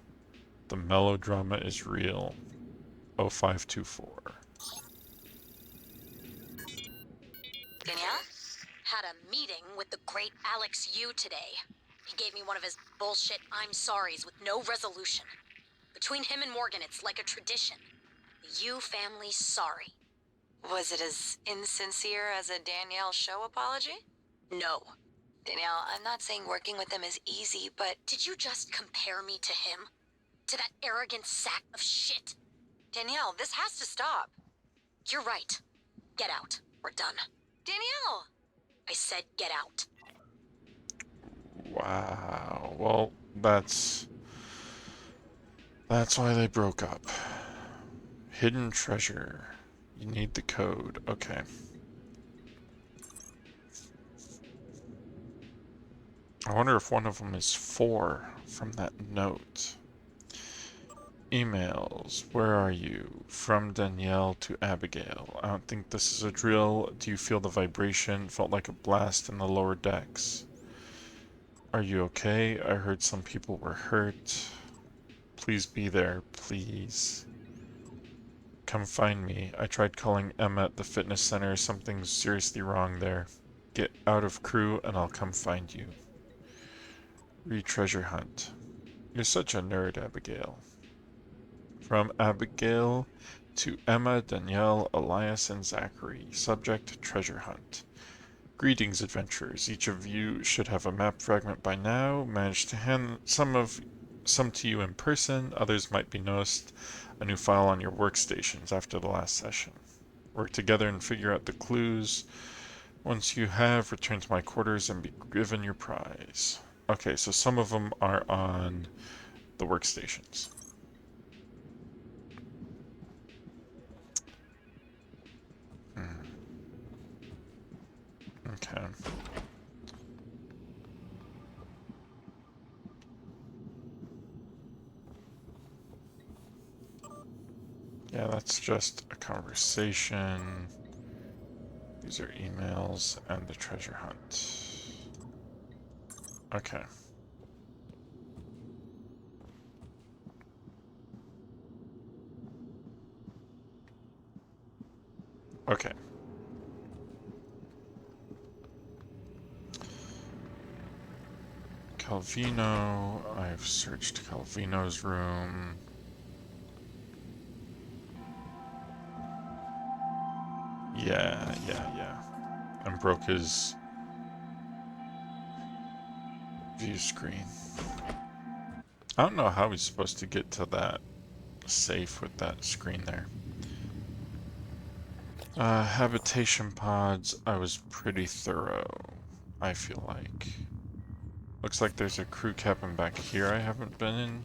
The melodrama is real. 0524. Danielle? Had a meeting with the great Alex Yu today. He gave me one of his bullshit I'm sorries with no resolution. Between him and Morgan, it's like a tradition. The Yu family's sorry. Was it as insincere as a Danielle show apology? No. Danielle, I'm not saying working with him is easy, but Did you just compare me to him? To that arrogant sack of shit? Danielle, this has to stop. You're right. Get out. We're done. Danielle! I said get out. Wow. Well, that's why they broke up. Hidden treasure. You need the code. Okay. I wonder if one of them is 4 from that note. Emails. Where are you? From Danielle to Abigail. I don't think this is a drill. Do you feel the vibration? Felt like a blast in the lower decks. Are you okay? I heard some people were hurt. Please be there, please. Come find me. I tried calling Emma at the fitness center. Something's seriously wrong there. Get out of crew and I'll come find you. Re-treasure hunt. You're such a nerd, Abigail. From Abigail to Emma, Danielle, Elias, and Zachary. Subject, treasure hunt. Greetings, adventurers. Each of you should have a map fragment by now. Managed to hand some to you in person. Others might be noticed a new file on your workstations after the last session. Work together and figure out the clues. Once you have, return to my quarters and be given your prize. Okay, so some of them are on the workstations. Okay. Yeah, that's just a conversation. These are emails and the treasure hunt. Okay. Okay. Calvino. I've searched Calvino's room. Yeah. And broke his view screen. I don't know how he's supposed to get to that safe with that screen there. Habitation pods. I was pretty thorough, I feel like. Looks like there's a crew cabin back here I haven't been in.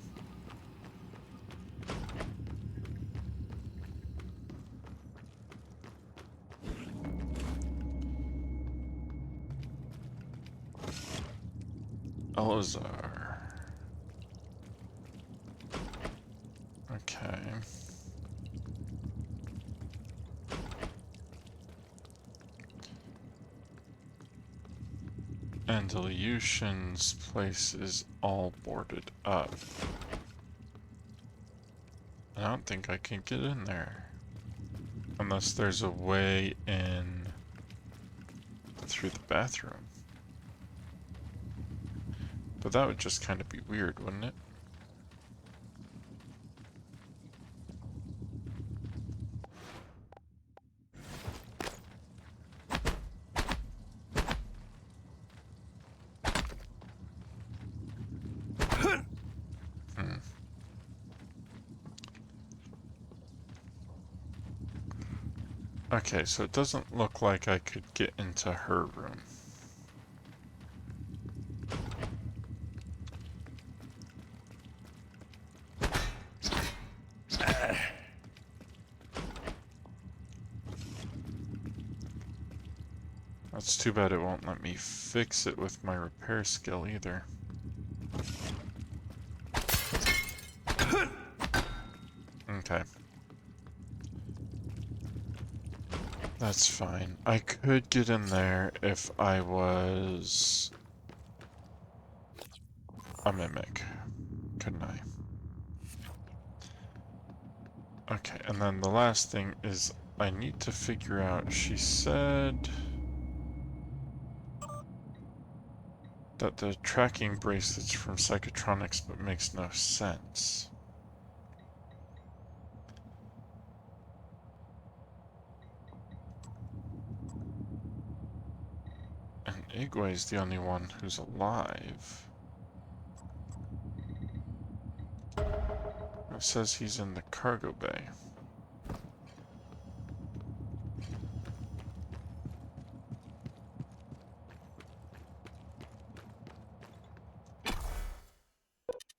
Elazar. Okay. And Ilyushin's place is all boarded up. I don't think I can get in there. Unless there's a way in through the bathroom. But that would just kind of be weird, wouldn't it? Okay, so it doesn't look like I could get into her room. That's too bad it won't let me fix it with my repair skill either. Okay. That's fine. I could get in there if I was a mimic, couldn't I? Okay, and then the last thing is I need to figure out, she said that the tracking bracelet's from Psychotronics, but makes no sense. And Igwe's the only one who's alive. It says he's in the cargo bay.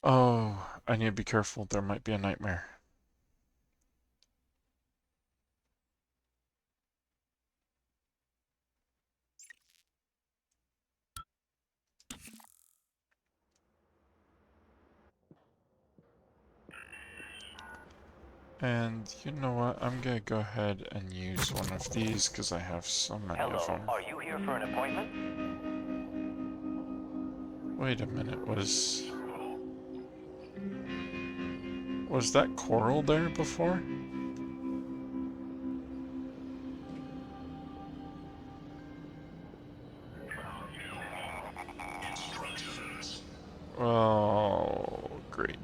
Oh, I need to be careful. There might be a nightmare. And you know what? I'm gonna go ahead and use one of these because I have so many of them. Are you here for an appointment? Wait a minute, was that coral there before? Oh, great.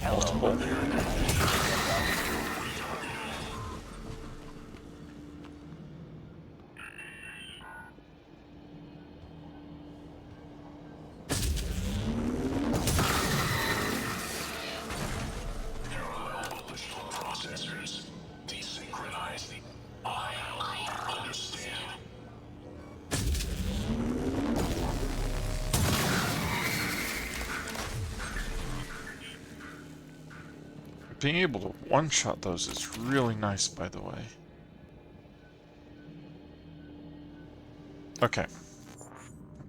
Multiple. Processors desynchronized. I understand. Being able to one-shot those is really nice, by the way. Okay.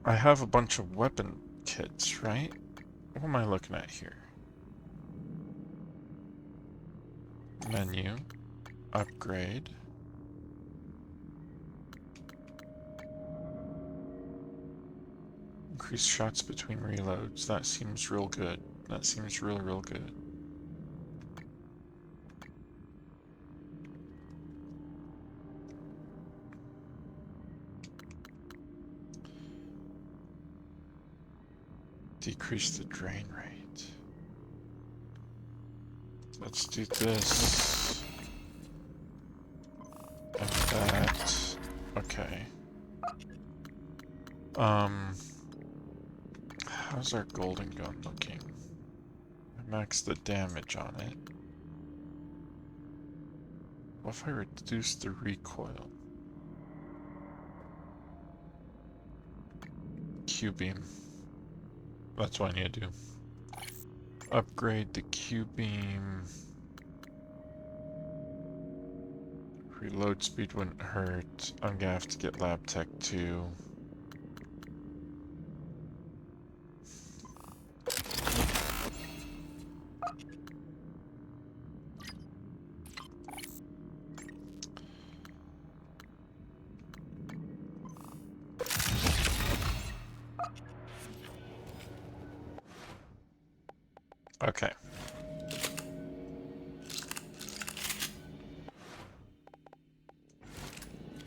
I have a bunch of weapon kits, right? What am I looking at here? Menu. Upgrade. Increase shots between reloads. That seems real good. That seems real, real good. Decrease the drain rate. Let's do this. And that. Okay. How's our golden gun looking? I maxed the damage on it. What if I reduce the recoil? Q-beam. That's what I need to do. Upgrade the Q-beam. Reload speed wouldn't hurt. I'm gonna have to get Lab Tech 2. Okay.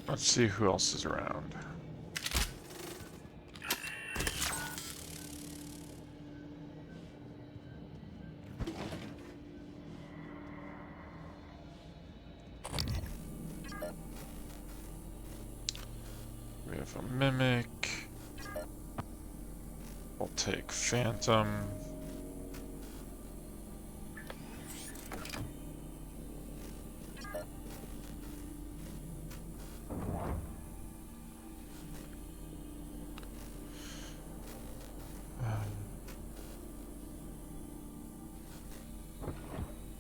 Let's see who else is around. We have a Mimic. We'll take Phantom.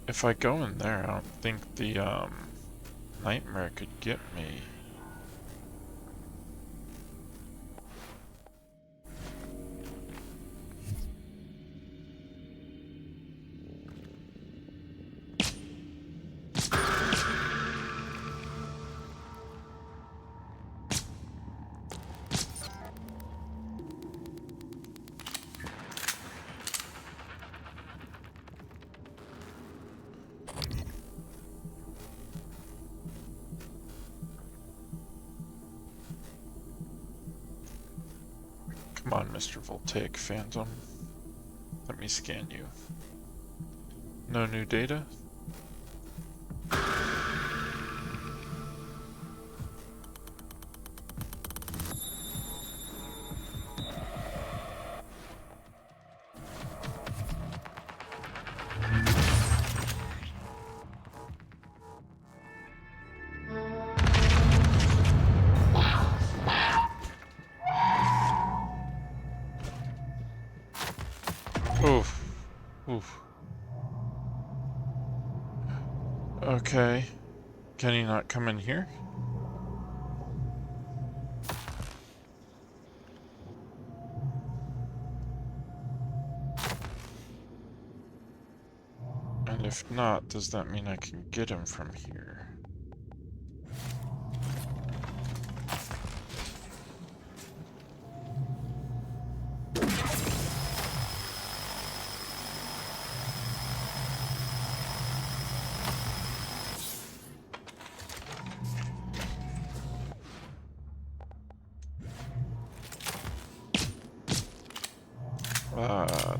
If I go in there, I don't think the nightmare could get me. Come on, Mr. Voltaic Phantom. Let me scan you. No new data? Oof. Oof. Okay. Can he not come in here? And if not, does that mean I can get him from here?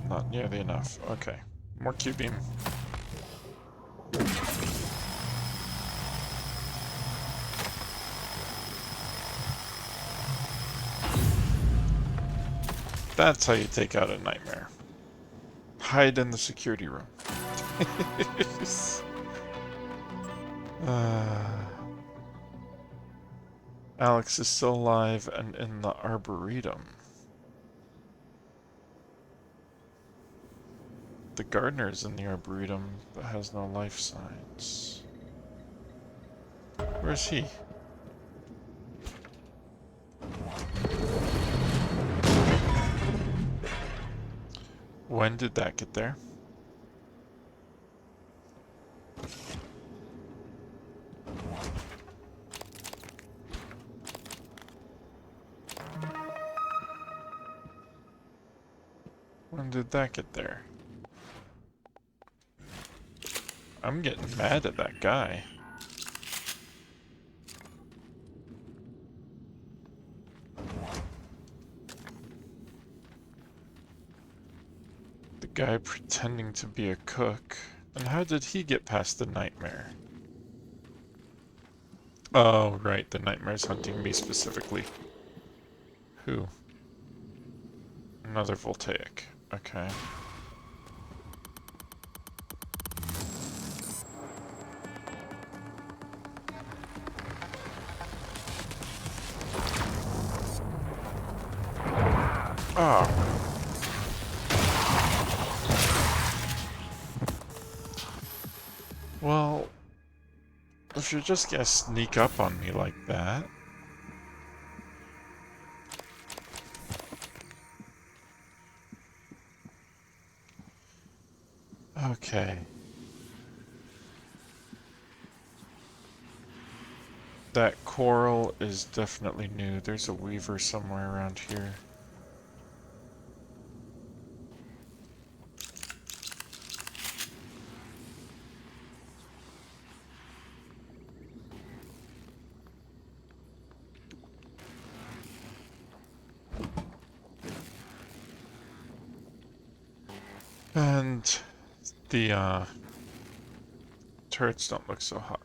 Not nearly enough. Okay. More Q-beam. That's how you take out a nightmare. Hide in the security room. Alex is still alive and in the Arboretum. The gardener is in the Arboretum, but has no life signs. Where's he? When did that get there? When did that get there? I'm getting mad at that guy. The guy pretending to be a cook. And how did he get past the nightmare? Oh, right, the nightmare's hunting me specifically. Who? Another voltaic. Okay. Oh. Well, if you're just gonna sneak up on me like that... Okay. That coral is definitely new. There's a weaver somewhere around here. And the turrets don't look so hot.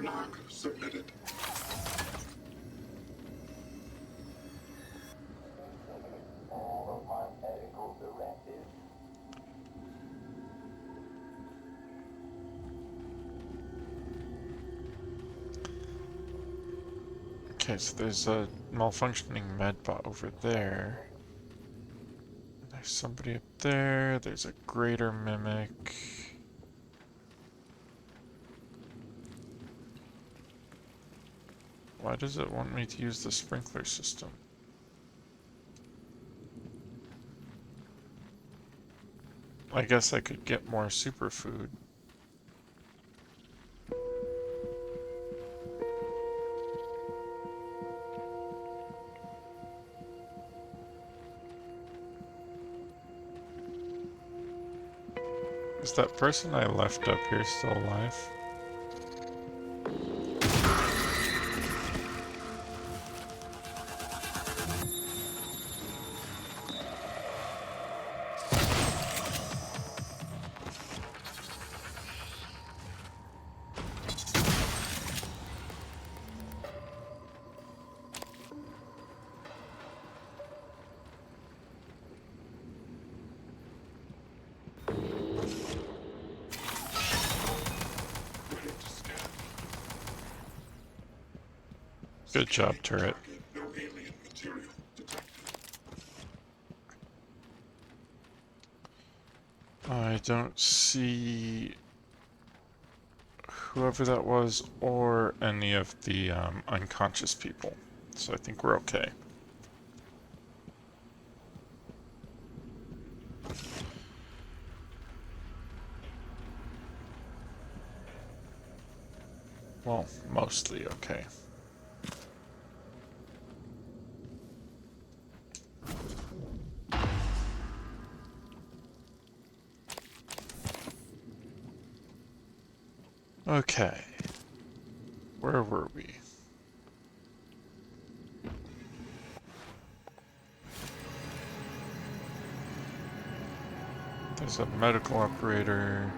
Log submitted. Okay, so there's a malfunctioning medbot over there. There's somebody up there. There's a greater mimic. Why does it want me to use the sprinkler system? I guess I could get more superfood. Is that person I left up here still alive? Good job, turret. No alien material detected. I don't see whoever that was or any of the unconscious people, so I think we're okay. Well, mostly okay. Okay. Where were we? There's a medical operator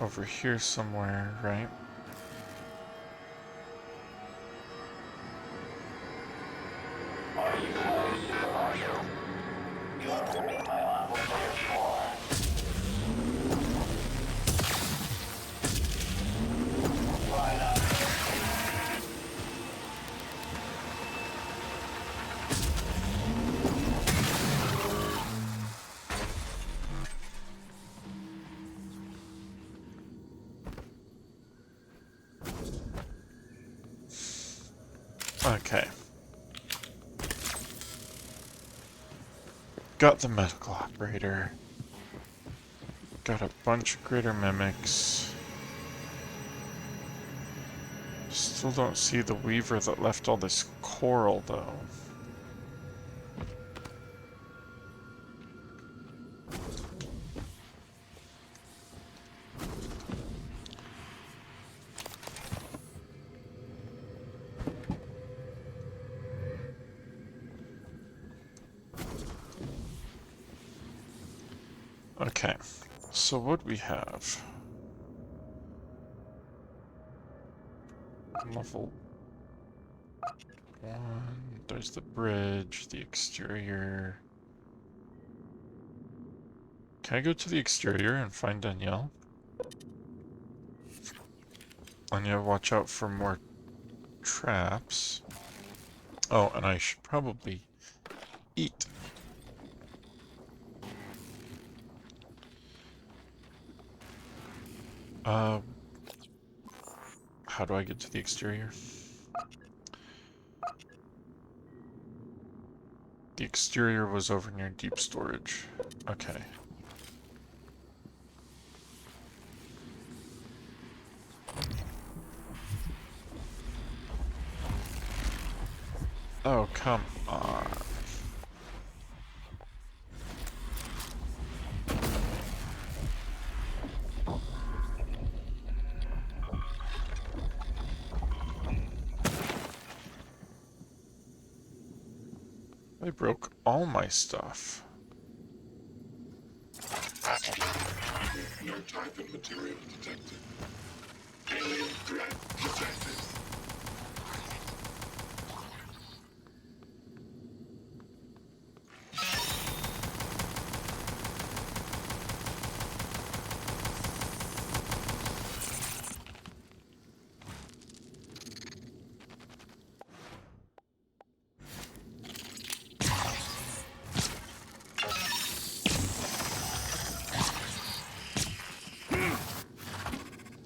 over here somewhere, right? Are you ready, Super Marshal? Come to me, my love, wherever you are. Line up. Okay. Got the medical operator. Got a bunch of greater mimics. Still don't see the weaver that left all this coral, though. Okay, so what we have? Level 1, there's the bridge, the exterior. Can I go to the exterior and find Danielle? And yeah, watch out for more traps. Oh, and I should probably eat. How do I get to the exterior? The exterior was over near deep storage. Okay. Oh, come on. They broke all my stuff. No type of material detected. Alien threat detected.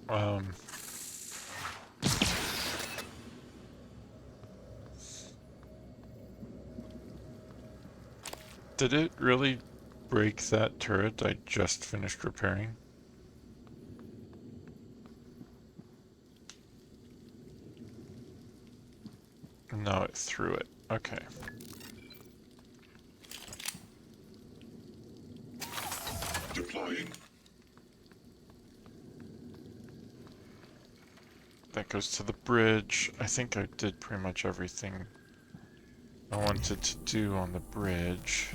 Um... Did it really break that turret I just finished repairing? No, it threw it. Okay. Deploying. That goes to the bridge. I think I did pretty much everything I wanted to do on the bridge.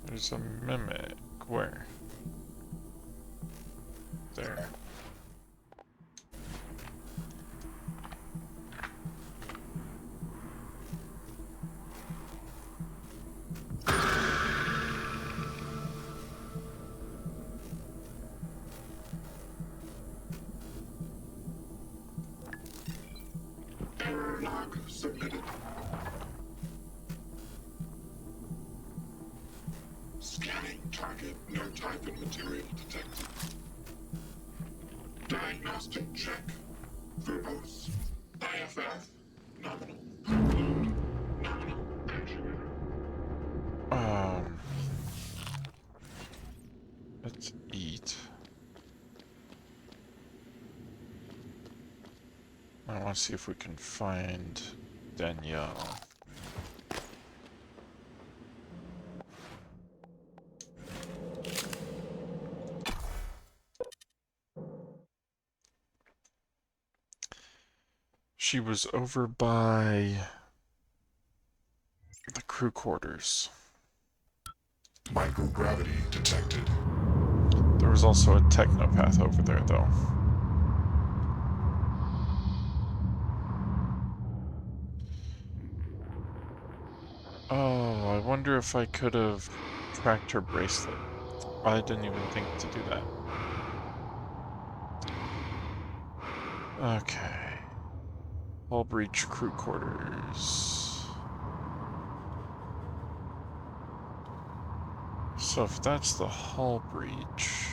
There's a mimic. Where? There. Log submitted. Scanning target. No type and material detected. Diagnostic check. Verbose. IFF. Nominal. Load. Nominal. Actuator. Let's eat. I want to see if we can find Danielle. She was over by the crew quarters. Microgravity detected. There was also a technopath over there, though. Oh, I wonder if I could have tracked her bracelet. I didn't even think to do that. Okay. Hull breach crew quarters. So if that's the hull breach,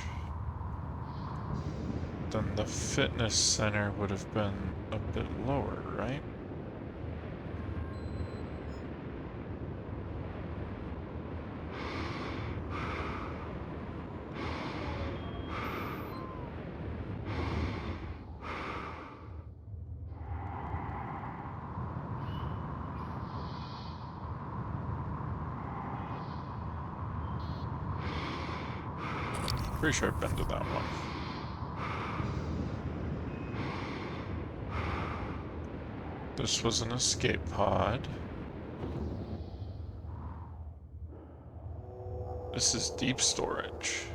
then the fitness center would have been a bit lower, right? Pretty sure I've been to that one. This was an escape pod. This is deep storage.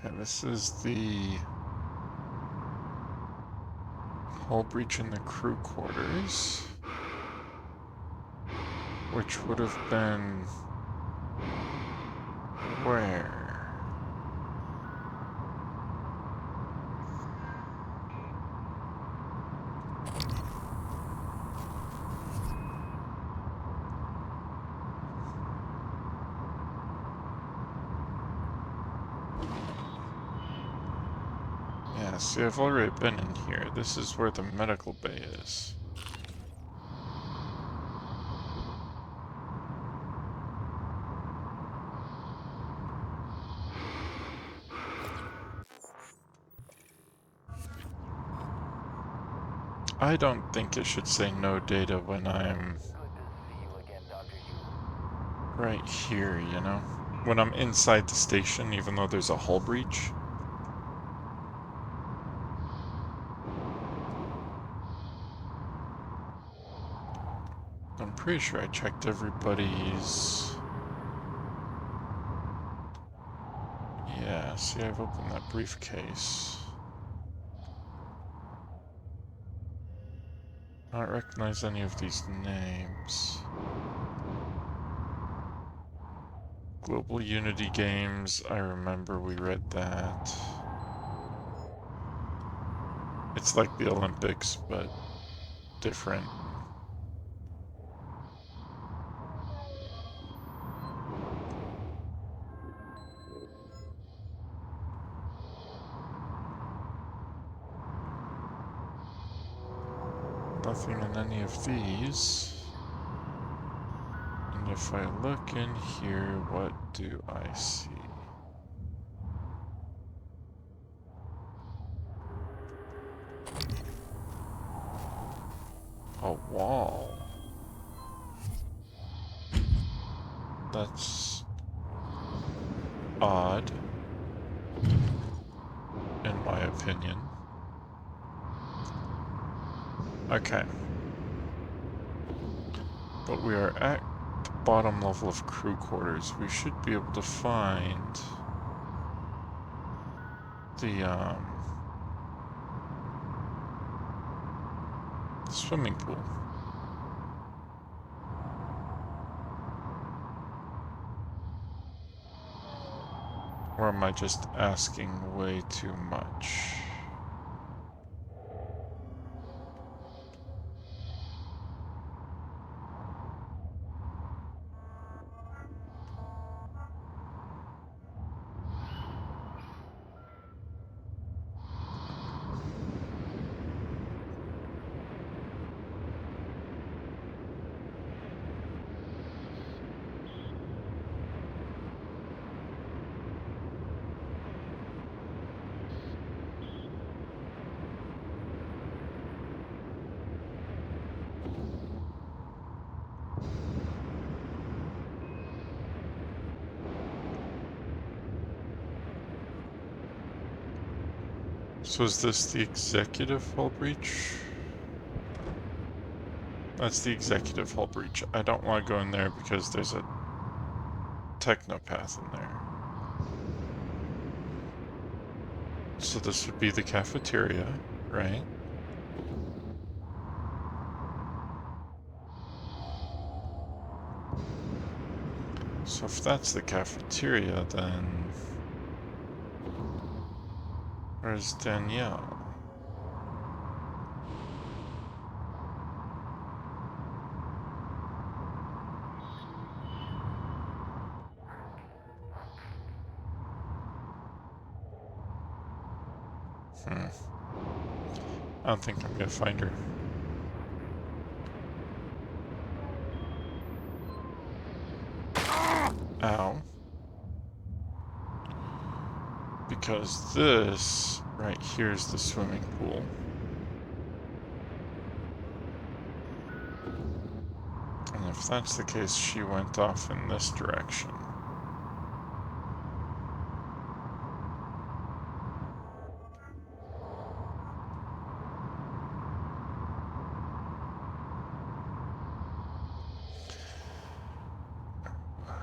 Okay, this is the hull breach in the crew quarters, which would have been where? Yeah, see, I've already been in here. This is where the medical bay is. I don't think it should say no data when I'm right here, you know? When I'm inside the station, even though there's a hull breach. I'm pretty sure I checked everybody's... Yeah, see, I've opened that briefcase. I don't recognize any of these names. Global Unity Games, I remember we read that. It's like the Olympics, but different. Nothing in any of these. And if I look in here, what do I see? A wall. That's odd, in my opinion. Okay. But we are at the bottom level of crew quarters. We should be able to find the swimming pool. Or am I just asking way too much? So is this the executive hull breach? That's the executive hull breach. I don't want to go in there because there's a technopath in there. So this would be the cafeteria, right? So if that's the cafeteria, then where's Danielle? I don't think I'm gonna find her. Ow. Because this right here is the swimming pool. And if that's the case, she went off in this direction.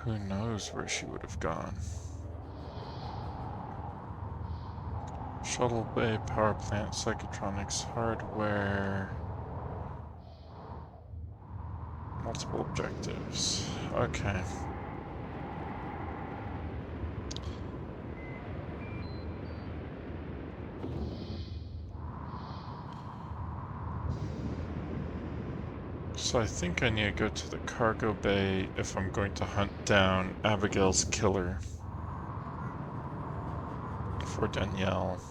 Who knows where she would have gone? Shuttle bay, power plant, psychotronics, hardware. Multiple objectives. Okay. So I think I need to go to the cargo bay if I'm going to hunt down Abigail's killer for Danielle.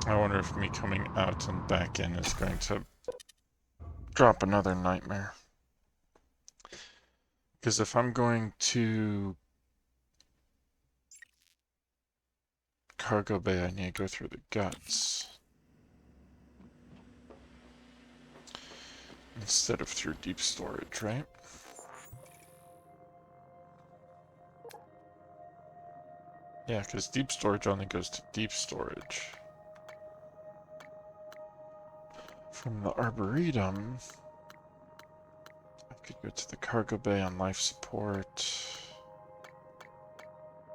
I wonder if me coming out and back in is going to drop another nightmare. Because if I'm going to cargo bay, I need to go through the guts instead of through deep storage, right? Yeah, because deep storage only goes to deep storage. From the Arboretum, I could go to the cargo bay on life support.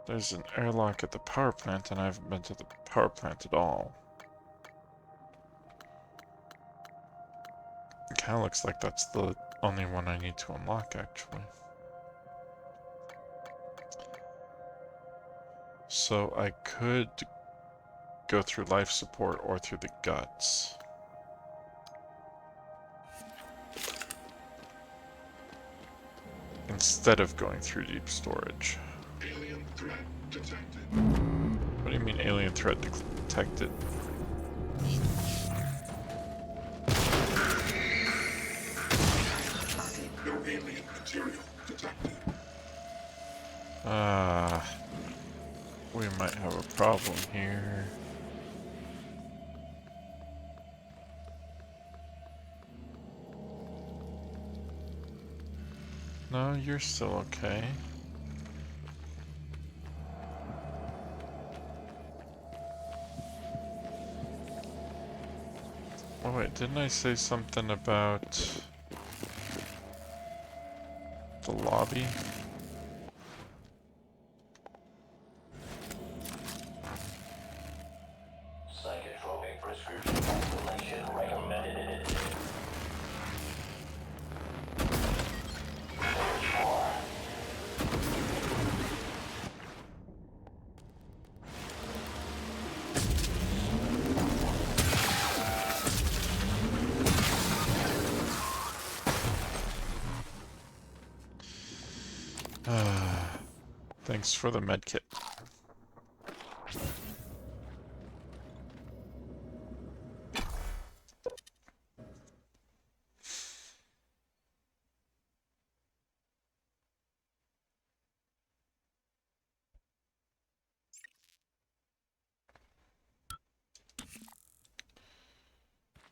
There's an airlock at the power plant, and I haven't been to the power plant at all. It kind of looks like that's the only one I need to unlock, actually. So I could go through life support or through the guts. Instead of going through deep storage. Alien threat detected. What do you mean alien threat detected? No alien material detected. We might have a problem here. No, you're still okay. Oh wait, didn't I say something about the lobby? Psychotropic prescription formulation recommended. Thanks for the medkit.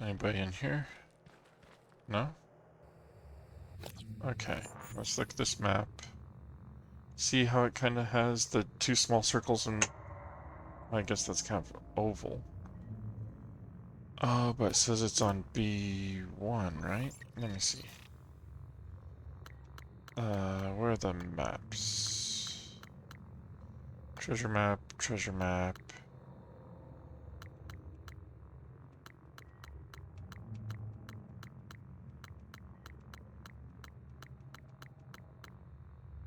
Anybody in here? No? Okay, let's look at this map. See how it kind of has the two small circles and I guess that's kind of oval. Oh, but it says it's on B1, right? Let me see. Where are the maps? Treasure map, treasure map.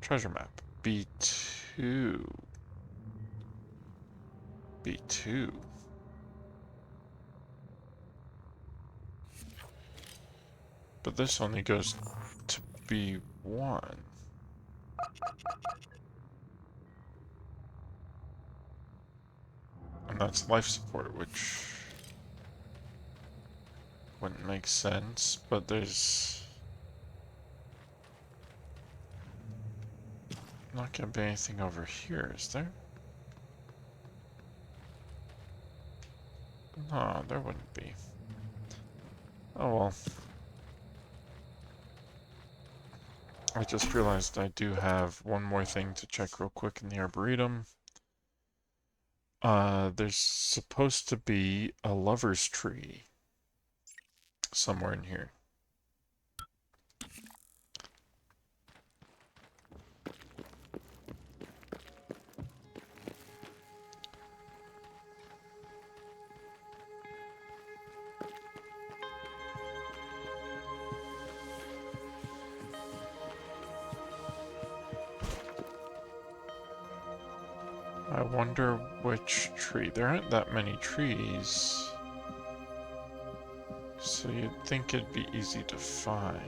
Treasure map. B2. B2. But this only goes to B1. And that's life support, which wouldn't make sense, but there's not gonna be anything over here, is there? No, there wouldn't be. Oh well. I just realized I do have one more thing to check real quick in the Arboretum. There's supposed to be a lover's tree somewhere in here. I wonder which tree. There aren't that many trees. So you'd think it'd be easy to find.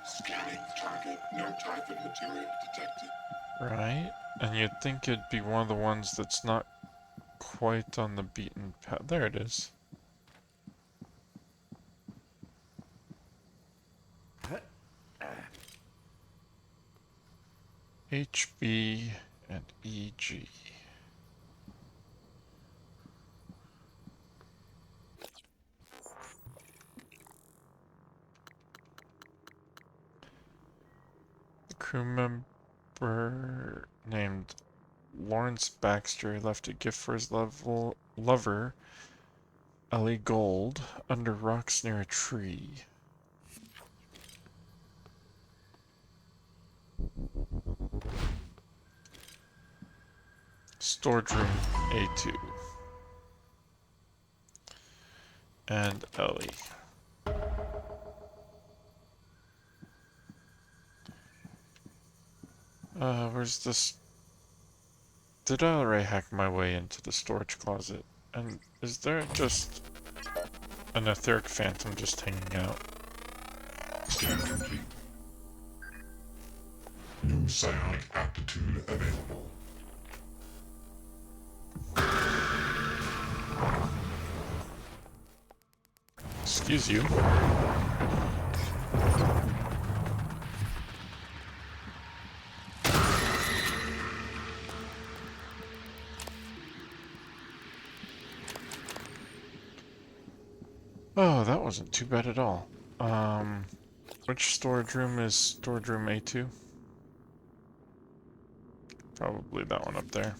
Scanning target. No typhon material detected. Right? And you'd think it'd be one of the ones that's not quite on the beaten path. There it is. HB and EG. The crew member named Lawrence Baxter left a gift for his lover, Ellie Gold, under rocks near a tree. Storage room A2. And Ellie. Where's this? Did I already hack my way into the storage closet? And is there just an etheric phantom just hanging out? Scan complete. New psionic aptitude available. Excuse you. wasn't too bad at all. Which storage room is storage room A2? Probably that one up there.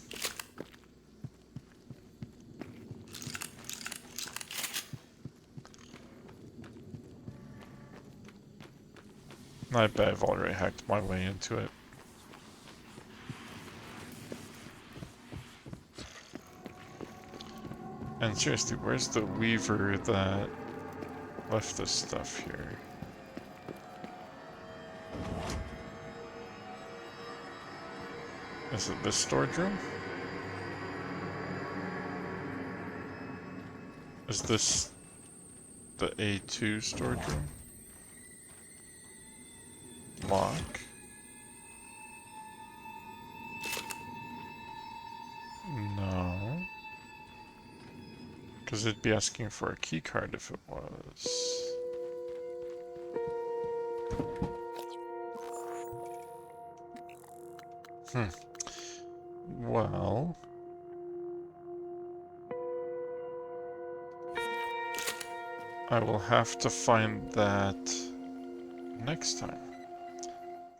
I bet I've already hacked my way into it. And seriously, where's the weaver that left this stuff here? Is it this storage room? Is this the A2 storage room? Lock? No. Because it'd be asking for a key card if it was. Well... I will have to find that next time.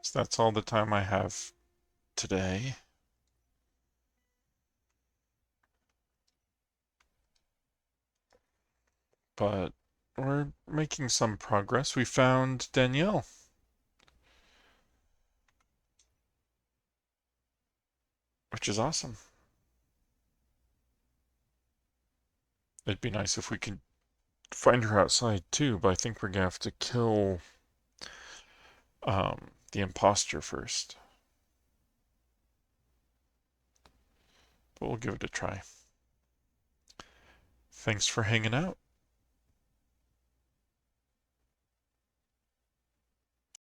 So that's all the time I have today. But we're making some progress. We found Danielle. Which is awesome. It'd be nice if we could find her outside too, but I think we're gonna have to kill the imposter first. But we'll give it a try. Thanks for hanging out.